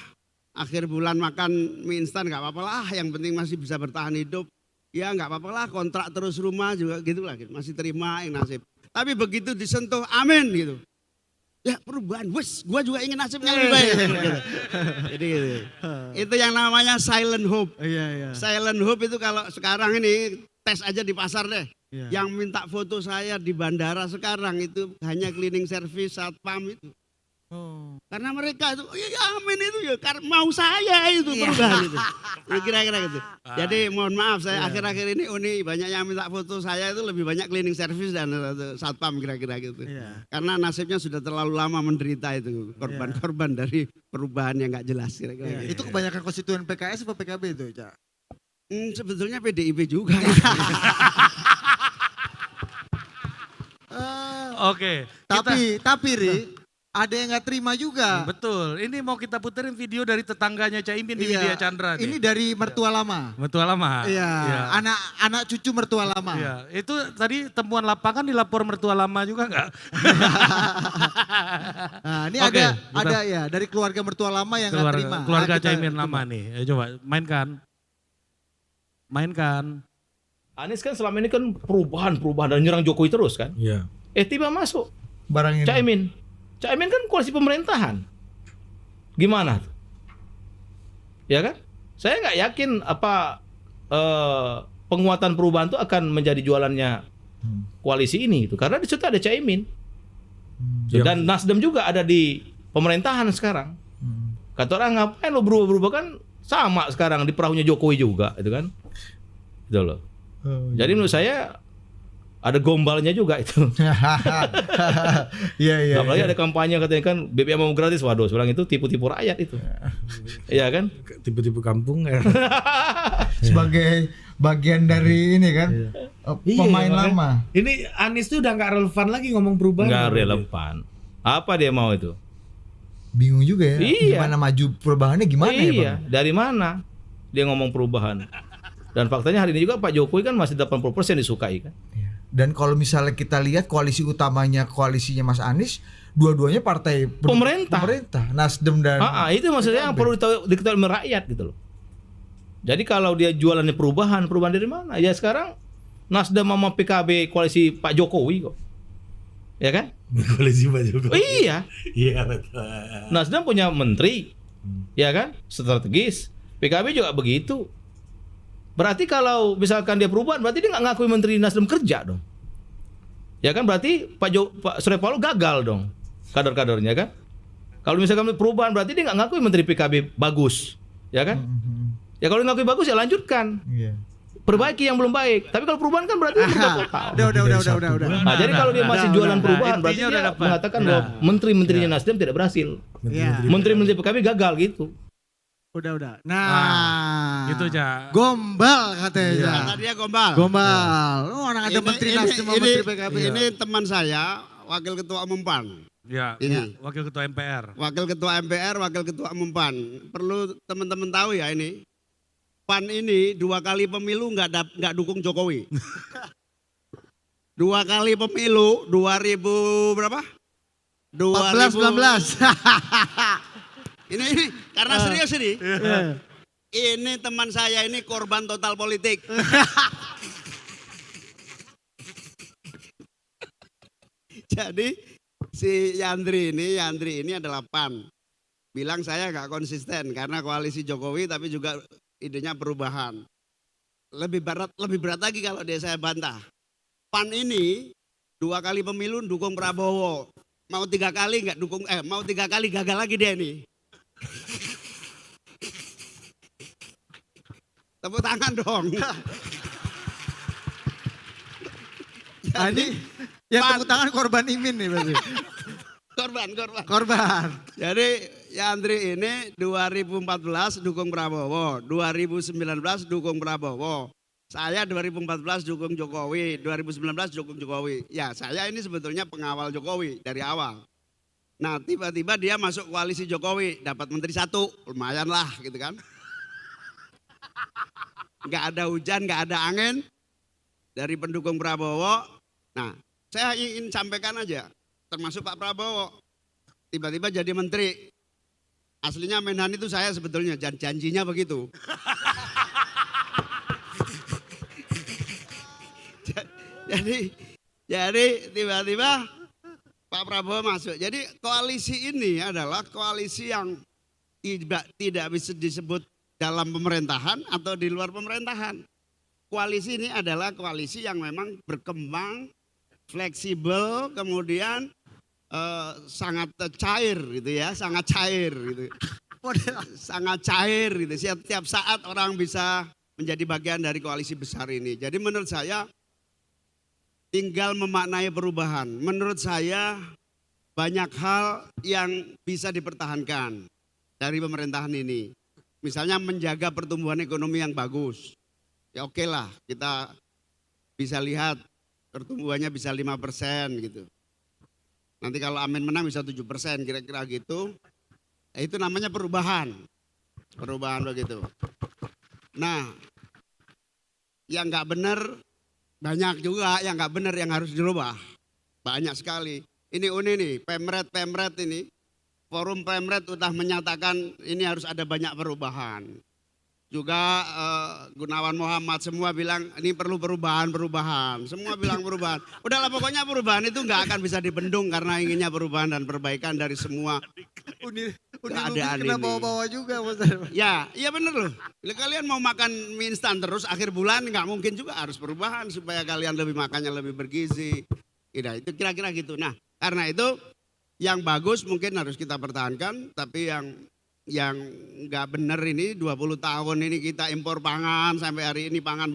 Akhir bulan makan mie instan gak apa-apa lah, yang penting masih bisa bertahan hidup. Ya gak apa-apa lah, kontrak terus rumah juga gitu lah, masih terima yang nasib. Tapi begitu disentuh, amin gitu. Ya perubahan, wes gua juga ingin nasibnya lebih baik. Jadi gitu. Itu yang namanya silent hope. Iya. Silent hope itu kalau sekarang ini tes aja di pasar deh. Iya. Yang minta foto saya di bandara sekarang itu hanya cleaning service, satpam itu. Oh. Karena mereka itu, ya amin itu ya, karena mau saya itu perubahan itu. Ya, kira-kira gitu. Jadi mohon maaf saya akhir-akhir ini Uni banyak yang minta foto saya itu lebih banyak cleaning service dan satpam kira-kira gitu. Iya. Karena nasibnya sudah terlalu lama menderita itu korban-korban dari perubahan yang gak jelas kira-kira. Iya. Gitu. Itu kebanyakan konstituen PKS atau PKB itu, Cak? Sebetulnya PDIP juga. Oke. Tapi Ri, ada yang nggak terima juga. Betul. Ini mau kita puterin video dari tetangganya Caimin di Iya, Widya Chandra nih. ini dari mertua lama. Betul lama. Iya, anak cucu mertua lama. Iya, itu tadi temuan lapangan dilapor mertua lama juga enggak? Nah, ini Oke, ada ya dari keluarga mertua lama yang nggak terima. Keluarga Nah, kita Caimin coba. lama nih. Ayo coba mainkan. Anies kan selama ini kan perubahan dan nyerang Jokowi terus kan. Iya. Tiba masuk Barang ini. Caimin kan koalisi pemerintahan. Gimana? Ya kan? Saya nggak yakin apa penguatan perubahan itu akan menjadi jualannya koalisi ini itu karena di situ ada Caimin. Dan Nasdem juga ada di pemerintahan sekarang. Kata orang ngapain lo berubah-berubah kan sama sekarang di perahunya Jokowi juga itu kan. Gitu loh. Jadi menurut saya ada gombalnya juga itu. Iya. Apalagi ada kampanye katanya kan BBM mau gratis. Waduh, seorang itu tipu-tipu rakyat itu. Iya kan? Tipe-tipe kampung ya. Sebagai bagian dari ini kan. Pemain Iya, lama. Ini Anies tuh udah nggak relevan lagi ngomong perubahan. Nggak relevan. Apa dia mau itu? Bingung juga ya. Iya. Gimana maju perubahannya gimana ya, Iya, Bang? dari mana dia ngomong perubahan? Dan faktanya hari ini juga Pak Jokowi kan masih 80% disukai kan. Iya. Dan kalau misalnya kita lihat koalisi utamanya koalisinya Mas Anies, dua-duanya partai Pemerintah. Nasdem dan Itu maksudnya yang perlu diketahui oleh rakyat gitu loh. Jadi kalau dia jualannya perubahan dari mana? Ya sekarang Nasdem sama PKB koalisi Pak Jokowi kok. Ya kan? Koalisi Pak Jokowi. Iya. Iya betul. Nasdem punya menteri. Ya kan? Strategis. PKB juga begitu. Berarti kalau misalkan dia perubahan, berarti dia nggak ngakui menteri Nasdem kerja dong. Ya kan berarti Pak Surya Paloh gagal dong kader-kadernya kan. Kalau misalkan perubahan berarti dia nggak ngakui menteri PKB bagus, ya kan? Ya kalau ngakui bagus ya lanjutkan, Iya. perbaiki yang belum baik. Tapi kalau perubahan kan berarti berubah total. Udah. Nah, jadi kalau dia masih jualan perubahan berarti Intinya udah dia dapat. mengatakan bahwa menteri-menterinya Nasdem tidak berhasil. Iya. Menteri-menteri PKB gagal gitu. Udah. Nah, Gitu aja. Gombal katanya. Iya. Kata dia gombal. Gombal. Oh, orang ada menteri Nasdem sama menteri PKB. Ini teman saya, wakil ketua umum PAN. Ya, Ini. Wakil Ketua MPR. Wakil ketua MPR, wakil ketua umum PAN. Perlu teman-teman tahu ya ini. PAN ini 2 kali pemilu nggak dukung Jokowi. 2 kali pemilu 2000 berapa? 14, 19. Ini karena serius ini. Ini teman saya ini korban total politik. Jadi si Yandri ini adalah PAN. Bilang saya nggak konsisten karena koalisi Jokowi tapi juga idenya perubahan. Lebih berat lagi kalau dia saya bantah. PAN ini 2 kali pemilu dukung Prabowo. Mau 3 kali nggak dukung, mau 3 kali gagal lagi dia nih. Tepuk tangan dong. Ini yang tepuk tangan korban Imin nih berarti. Korban. Jadi Yandri ini 2014 dukung Prabowo, 2019 dukung Prabowo. Saya 2014 dukung Jokowi, 2019 dukung Jokowi. Ya saya ini sebetulnya pengawal Jokowi dari awal. Nah tiba-tiba dia masuk koalisi Jokowi, dapat menteri 1, lumayan lah gitu kan. Nggak ada hujan, nggak ada angin dari pendukung Prabowo. Nah saya ingin sampaikan aja, termasuk Pak Prabowo, tiba-tiba jadi menteri. Aslinya Menhan itu saya sebetulnya, janjinya begitu. Jadi tiba-tiba Pak Prabowo masuk. Jadi koalisi ini adalah koalisi yang tidak bisa disebut dalam pemerintahan atau di luar pemerintahan. Koalisi ini adalah koalisi yang memang berkembang, fleksibel, kemudian sangat cair gitu ya, sangat cair gitu. Sangat cair gitu. Setiap saat orang bisa menjadi bagian dari koalisi besar ini. Jadi menurut saya tinggal memaknai perubahan. Menurut saya banyak hal yang bisa dipertahankan dari pemerintahan ini. Misalnya menjaga pertumbuhan ekonomi yang bagus. ya oke lah kita bisa lihat pertumbuhannya bisa 5% gitu. Nanti kalau Amin menang bisa 7% kira-kira gitu. Itu namanya perubahan. Perubahan begitu. Nah, yang nggak benar banyak juga yang nggak benar yang harus dirubah. Banyak sekali. Ini nih, Pemret ini. Forum Pemret sudah menyatakan ini harus ada banyak perubahan. Juga Gunawan Muhammad semua bilang ini perlu perubahan. Semua bilang perubahan. Udahlah pokoknya perubahan itu nggak akan bisa dibendung karena inginnya perubahan dan perbaikan dari semua keadaan kena ini. bawa-bawa juga Mas. Ya, iya bener loh. Bila kalian mau makan mie instan terus akhir bulan nggak mungkin juga harus perubahan supaya kalian lebih makannya lebih bergizi. Itu kira-kira gitu. Nah, karena itu yang bagus mungkin harus kita pertahankan, tapi yang nggak benar ini 20 tahun ini kita impor pangan sampai hari ini pangan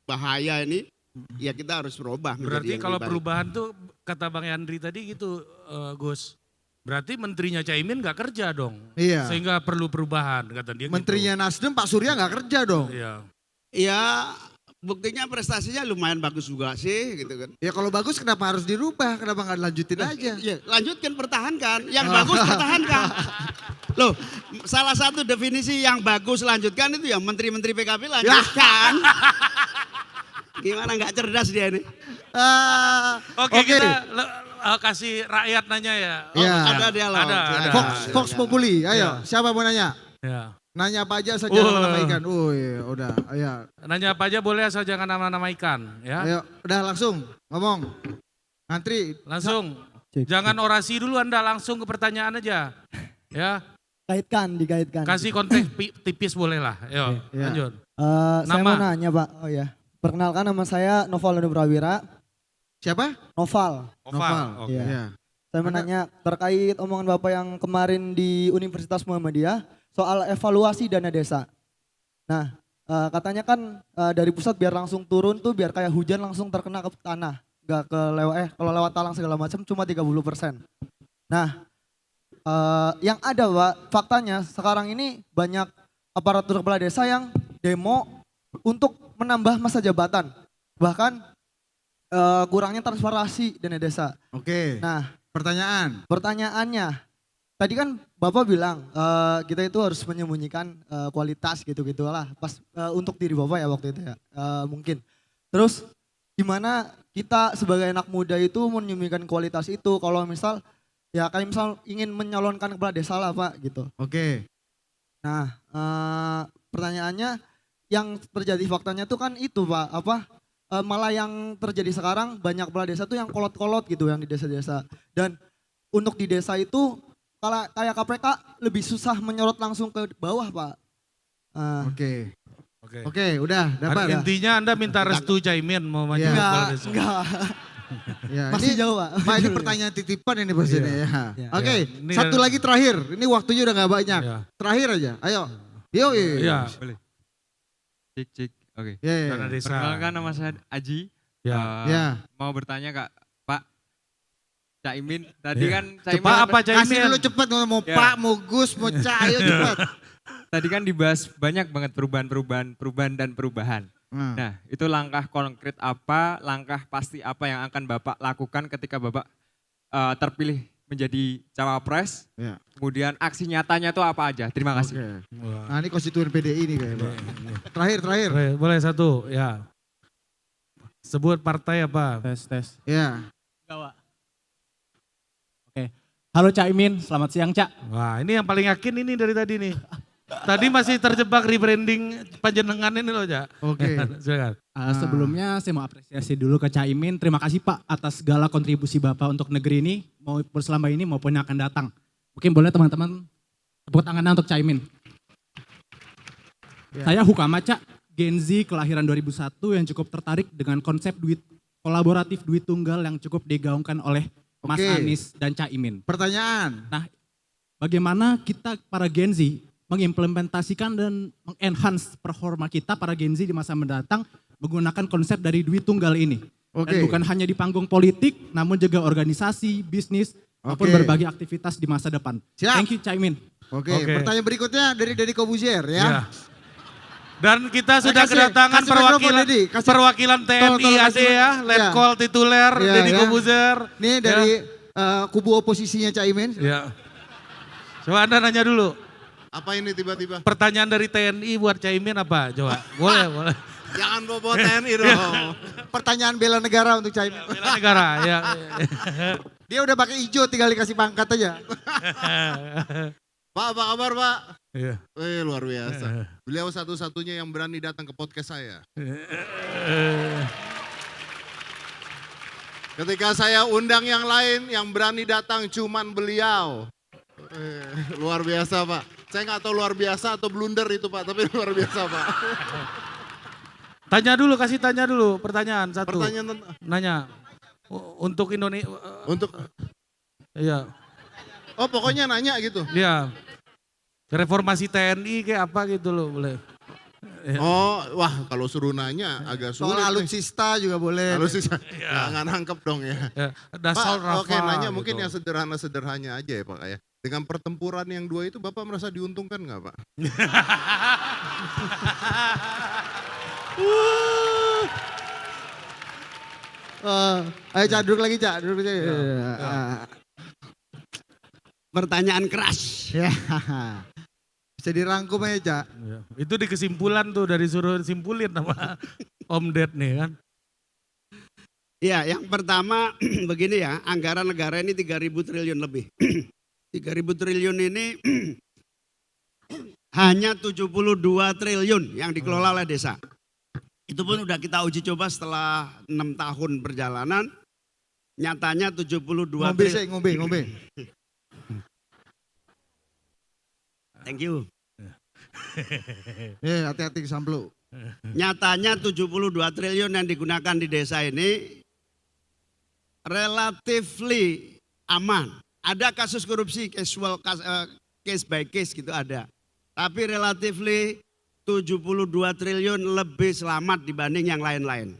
bahaya ini, ya kita harus berubah. Berarti kalau perubahan tuh kata Bang Yandri tadi gitu Gus. Berarti menterinya Caimin nggak kerja dong. Iya. Sehingga perlu perubahan kata dia. Menterinya Nasdem Pak Surya nggak kerja dong. Iya. Ya buktinya prestasinya lumayan bagus juga sih gitu kan. Ya kalau bagus kenapa harus dirubah? Kenapa nggak dilanjutin aja? Ya, lanjutkan pertahankan, yang bagus pertahankan. Loh, salah satu definisi yang bagus lanjutkan itu ya menteri-menteri PKB lanjutkan. Gimana nggak cerdas dia ini? Oke, kita kasih rakyat nanya ya. Iya. Ada dialog. Ada. Fox Populi, ayo siapa mau nanya? Ya. Nanya apa aja asal jangan nama ikan. Udah, ayo. Nanya apa aja boleh asal jangan nama-nama ikan ya. Ayo, udah langsung ngomong. Ngantri. Langsung. Jangan orasi dulu Anda, langsung ke pertanyaan aja. Ya. Dikaitkan. Kasih konteks tipis boleh lah. Ayo, Iya. lanjut. Saya Nama. mau nanya Pak, oh ya. Perkenalkan nama saya Noval Danu Prawira. Siapa? Noval. Oval. Oke. Iya. Iya. Saya mau nanya terkait omongan Bapak yang kemarin di Universitas Muhammadiyah soal evaluasi dana desa. Nah, katanya kan dari pusat biar langsung turun tuh biar kayak hujan langsung terkena ke tanah. Gak ke kalau lewat talang segala macam cuma 30%. Nah, yang ada Pak, faktanya sekarang ini banyak aparatur kepala desa yang demo untuk menambah masa jabatan. Bahkan kurangnya transparansi dana desa. Oke. Nah, Pertanyaannya. tadi kan Bapak bilang kita itu harus menyembunyikan kualitas gitu-gitu lah. Pas untuk diri Bapak ya waktu itu ya mungkin. Terus gimana kita sebagai anak muda itu menyembunyikan kualitas itu kalau misal ya kayak misal ingin menyalonkan kepala desa lah Pak gitu. Oke. Nah pertanyaannya yang terjadi faktanya tuh kan itu Pak malah yang terjadi sekarang banyak kepala desa tuh yang kolot-kolot gitu yang di desa-desa. Dan untuk di desa itu kalau kayak KPK lebih susah menyorot langsung ke bawah Pak. Oke, udah dapat. Intinya Anda minta restu Caimin mau maju Iya. kepala desa. Enggak. Ya, Masih ini, jauh Pak. Pak, ini pertanyaan titipan ini Bos ini ya. Iya. Oke, Ini satu lagi terakhir. Ini waktunya udah gak banyak. Iya. Terakhir aja, ayo. Yo, Iya. Boleh. Cek. Oke. Dana desa. Perkenalkan nama saya Aji. Ya. Ya. Mau bertanya Kak, Pak Caimin. Tadi Ya. kan Caimin Cepat apa Kasih Caimin? dulu cepet mau Ya. Pak, mau Gus, mau Ca, ayo cepet. tadi kan dibahas banyak banget perubahan. Nah, itu langkah konkret apa, langkah pasti apa yang akan Bapak lakukan ketika Bapak terpilih menjadi cawapres? Ya. Kemudian aksi nyatanya itu apa aja? Terima kasih. Oke. Nah ini konstituen PDI nih kayaknya Pak. Terakhir. Boleh satu, ya. Sebut partai apa? Tes. Ya. Oke. Halo Cak Imin, selamat siang Cak. Wah ini yang paling yakin ini dari tadi nih. Tadi masih terjebak rebranding panjenengan ini loh Cak. Oke. Silakan. Sebelumnya saya mau apresiasi dulu ke Cak Imin. Terima kasih Pak atas segala kontribusi Bapak untuk negeri ini, mau selama ini maupun yang akan datang. Mungkin boleh teman-teman tepuk tangannya untuk Cak Imin. Ya. Saya Hukama Cak, Gen Z kelahiran 2001 yang cukup tertarik dengan konsep duit kolaboratif duit tunggal yang cukup digaungkan oleh Mas Oke. Anies dan Cak Imin. Pertanyaan. Bagaimana kita para Gen Z mengimplementasikan dan mengenhance performa kita para Gen Z di masa mendatang menggunakan konsep dari duit tunggal ini. Oke. Dan bukan hanya di panggung politik, namun juga organisasi, bisnis, maupun Oke. berbagai aktivitas di masa depan. Siap. Thank you Caimin. Oke, Oke. pertanyaan berikutnya dari Deddy Kobuzier ya. Ya. Dan kita sudah Kasih- kedatangan kasih mikrofon, Dedi. Kasih- perwakilan TNI tolong AD kasih- ya, ya. Letkol tituler Ya, Deddy ya. Kobuzer. Ini dari kubu oposisinya Caimin. Ya. Coba Anda nanya dulu. Apa ini tiba-tiba? Pertanyaan dari TNI buat Caimin apa? Coba. Boleh, boleh. Jangan bawa TNI dong. Pertanyaan bela negara untuk Caimin. Bela negara ya. Dia udah pakai hijau, tinggal dikasih pangkat aja. Pak, apa kabar Pak? Iya. Luar biasa. Beliau satu-satunya yang berani datang ke podcast saya. Ketika saya undang yang lain, yang berani datang cuman beliau. Luar biasa Pak. Saya nggak tahu luar biasa atau blunder itu Pak, tapi luar biasa Pak. Tanya dulu, kasih tanya dulu pertanyaan satu. Pertanyaan Nanya. Untuk Indonesia. untuk, Iya. oh pokoknya nanya gitu. Iya. Reformasi TNI kayak apa gitu loh boleh. Ya. Oh, wah kalau suruh nanya agak sulit. Soal nih. alutsista juga boleh. Alutsista, nggak nangkep dong ya. Ya, Pak, dasar oke nanya mungkin gitu. yang sederhana-sederhana aja ya Pak ya. Dengan pertempuran yang dua itu Bapak merasa diuntungkan nggak Pak? Ayo Cak, duduk lagi Cak, duduk lagi. Pertanyaan keras. Ya. Bisa dirangkum aja Cak. Ya. Itu di kesimpulan tuh dari suruh simpulin sama Om Ded nih kan. Ya, yang pertama begini ya, anggaran negara ini 3.000 triliun lebih. 3.000 triliun ini hanya 72 triliun yang dikelola oleh desa. Itu pun udah kita uji coba setelah 6 tahun perjalanan, nyatanya 72 Ngombe sih, triliun. ngombe. Thank you. Hati-hati kesampluk. Nyatanya 72 triliun yang digunakan di desa ini relatively aman. Ada kasus korupsi, case by case gitu ada. Tapi relatively 72 triliun lebih selamat dibanding yang lain-lain.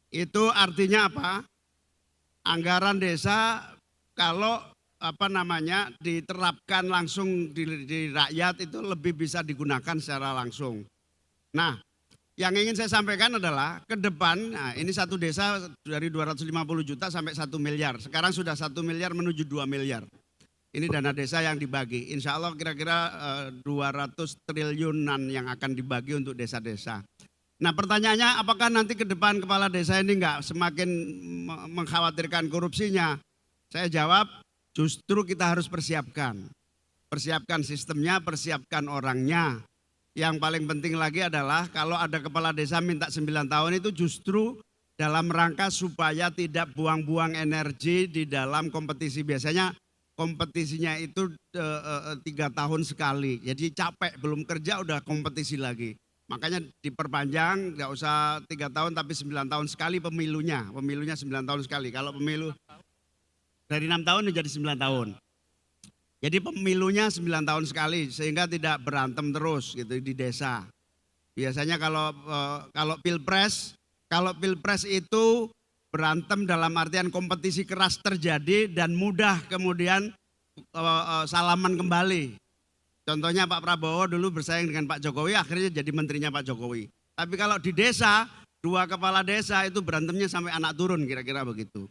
Itu artinya apa? Anggaran desa kalau diterapkan langsung di rakyat itu lebih bisa digunakan secara langsung. Nah, yang ingin saya sampaikan adalah ke depan, nah ini satu desa dari 250 juta sampai 1 miliar. Sekarang sudah 1 miliar menuju 2 miliar. Ini dana desa yang dibagi. Insya Allah kira-kira 200 triliunan yang akan dibagi untuk desa-desa. Nah pertanyaannya apakah nanti ke depan kepala desa ini enggak semakin mengkhawatirkan korupsinya? Saya jawab justru kita harus persiapkan. Persiapkan sistemnya, persiapkan orangnya. Yang paling penting lagi adalah kalau ada kepala desa minta 9 tahun itu justru dalam rangka supaya tidak buang-buang energi di dalam kompetisi. Biasanya kompetisinya itu 3 tahun sekali. Jadi capek, belum kerja udah kompetisi lagi. Makanya diperpanjang, nggak usah 3 tahun tapi 9 tahun sekali pemilunya. Pemilunya 9 tahun sekali. Kalau pemilu dari 6 tahun menjadi 9 tahun. Jadi pemilunya 9 tahun sekali sehingga tidak berantem terus gitu di desa. Biasanya kalau pilpres itu berantem dalam artian kompetisi keras terjadi dan mudah kemudian salaman kembali. Contohnya Pak Prabowo dulu bersaing dengan Pak Jokowi akhirnya jadi menterinya Pak Jokowi. Tapi kalau di desa, 2 kepala desa itu berantemnya sampai anak turun kira-kira begitu.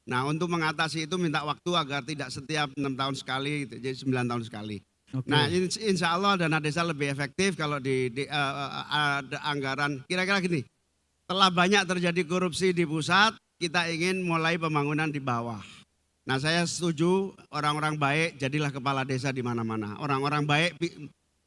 Nah untuk mengatasi itu minta waktu agar tidak setiap 6 tahun sekali, jadi 9 tahun sekali. Okay. Nah insya Allah dana desa lebih efektif kalau ada anggaran kira-kira gini. Setelah banyak terjadi korupsi di pusat, kita ingin mulai pembangunan di bawah. Nah saya setuju orang-orang baik jadilah kepala desa di mana-mana. Orang-orang baik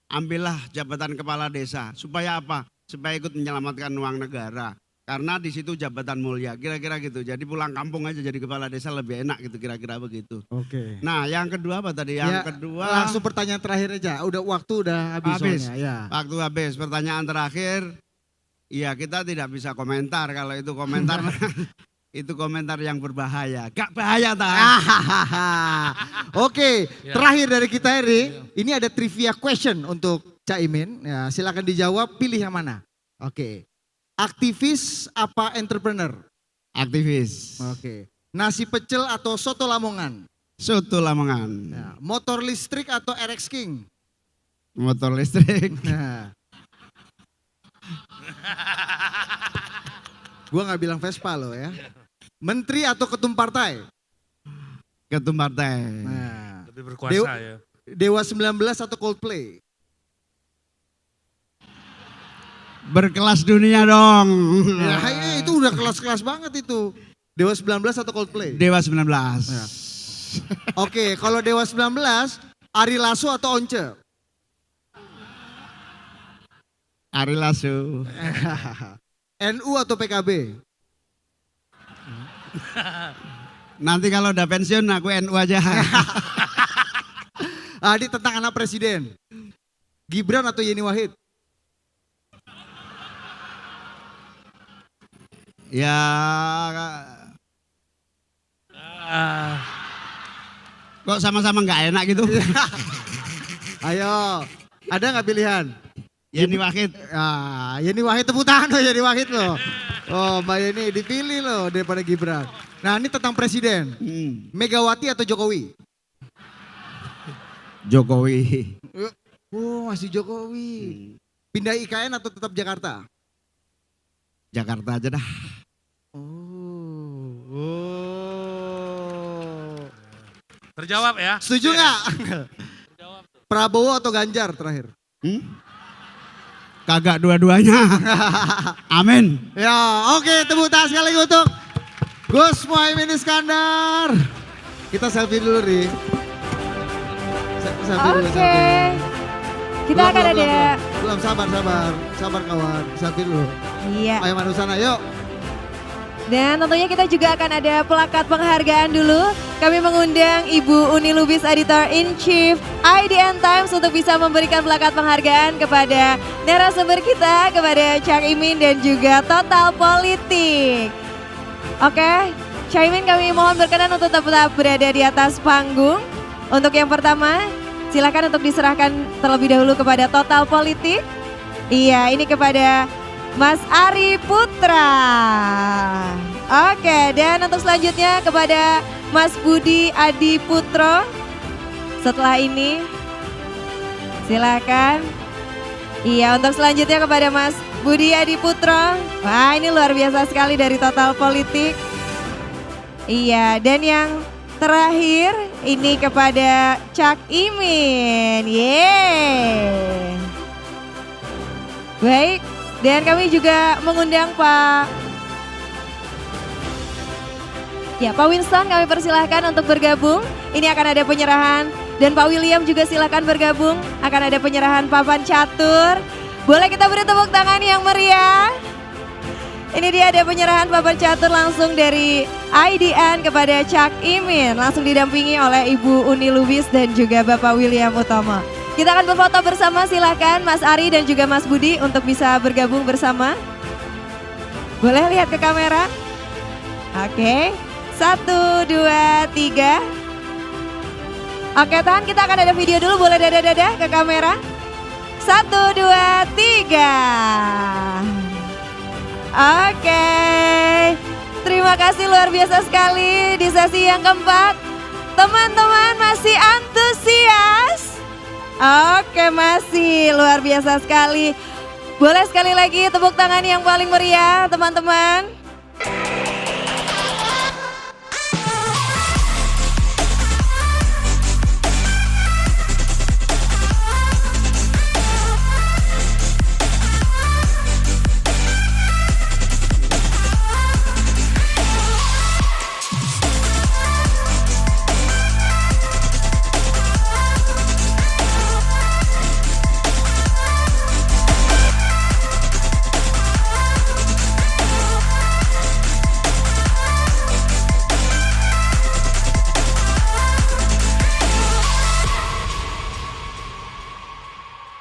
ambillah jabatan kepala desa. Supaya apa? Supaya ikut menyelamatkan uang negara. Karena di situ jabatan mulia, kira-kira gitu. Jadi pulang kampung aja jadi kepala desa lebih enak gitu, kira-kira begitu. Oke. Nah yang kedua apa tadi? Yang kedua. Langsung pertanyaan terakhir aja, waktu udah habis. Soalnya, ya. Waktu habis, pertanyaan terakhir. Iya kita tidak bisa komentar, kalau itu komentar. Itu komentar yang berbahaya. Gak bahaya tak? Oke, terakhir dari kita ini ada trivia question untuk Caimin. Ya, silakan dijawab, pilih yang mana. Oke. Aktivis apa entrepreneur? Aktivis. Oke. Nasi pecel atau soto Lamongan? Soto Lamongan. Ya, motor listrik atau RX King? Motor listrik. Nah. Gua nggak bilang Vespa loh ya. Menteri atau ketum partai? Ketum partai. Nah, Lebih berkuasa ya. Dewa 19 atau Coldplay? Berkelas dunia dong. Ya, itu udah kelas-kelas banget itu. Dewa 19 atau Coldplay? Dewa 19. Ya. Oke, kalau Dewa 19, Ari Lasso atau Once? Ari Lasso. NU atau PKB? Nanti kalau udah pensiun aku NU aja. Adi tentang anak presiden. Gibran atau Yeni Wahid? Ya kok sama-sama nggak enak gitu. Ayo, ada nggak pilihan? Yeni Wahid. Yeni Wahid, tepuk tangan loh Yeni Wahid loh. Oh Mbak Yeni dipilih loh daripada Gibran. Nah ini tentang presiden. Megawati atau Jokowi? Jokowi. Oh masih Jokowi. Pindah IKN atau tetap Jakarta? Jakarta aja dah. Terjawab ya. Setuju nggak? Prabowo atau Ganjar terakhir? Kagak dua-duanya. Amin. Ya oke, tepuk tangan sekali untuk Gus Muhaimin Iskandar. Kita selfie dulu nih. Selfie dulu. Oke. Kita akan ada. Belum, sabar kawan. Selfie dulu. Iya. Ayo manu sana, yuk. Dan tentunya kita juga akan ada plakat penghargaan dulu. Kami mengundang Ibu Uni Lubis, Editor in Chief IDN Times untuk bisa memberikan plakat penghargaan kepada narasumber kita, kepada Cak Imin dan juga Total Politik. Oke, Cak Imin kami mohon berkenan untuk tetap berada di atas panggung. Untuk yang pertama, silakan untuk diserahkan terlebih dahulu kepada Total Politik. Iya, ini kepada Mas Ari Putra. Oke, dan untuk selanjutnya kepada Mas Budi Adi Putro. Setelah ini silakan. Iya, untuk selanjutnya kepada Mas Budi Adi Putro. Wah, ini luar biasa sekali dari Total Politik. Iya, dan yang terakhir ini kepada Cak Imin. Yeay. Baik. Dan kami juga mengundang Pak Winston, kami persilahkan untuk bergabung. Ini akan ada penyerahan dan Pak William juga silakan bergabung. Akan ada penyerahan papan catur. Boleh kita beri tepuk tangan yang meriah. Ini dia ada penyerahan papan catur langsung dari IDN kepada Cak Imin. Langsung didampingi oleh Ibu Uni Lubis dan juga Bapak William Utama. Kita akan berfoto bersama, silakan Mas Ari dan juga Mas Budi untuk bisa bergabung bersama. Boleh lihat ke kamera? Oke, 1, 2, 3. Oke, tahan, kita akan ada video dulu, boleh dada-dada ke kamera. 1, 2, 3. Oke, terima kasih luar biasa sekali di sesi yang keempat. Teman-teman masih antusias? Oke, masih luar biasa sekali. Boleh sekali lagi tepuk tangan yang paling meriah teman-teman.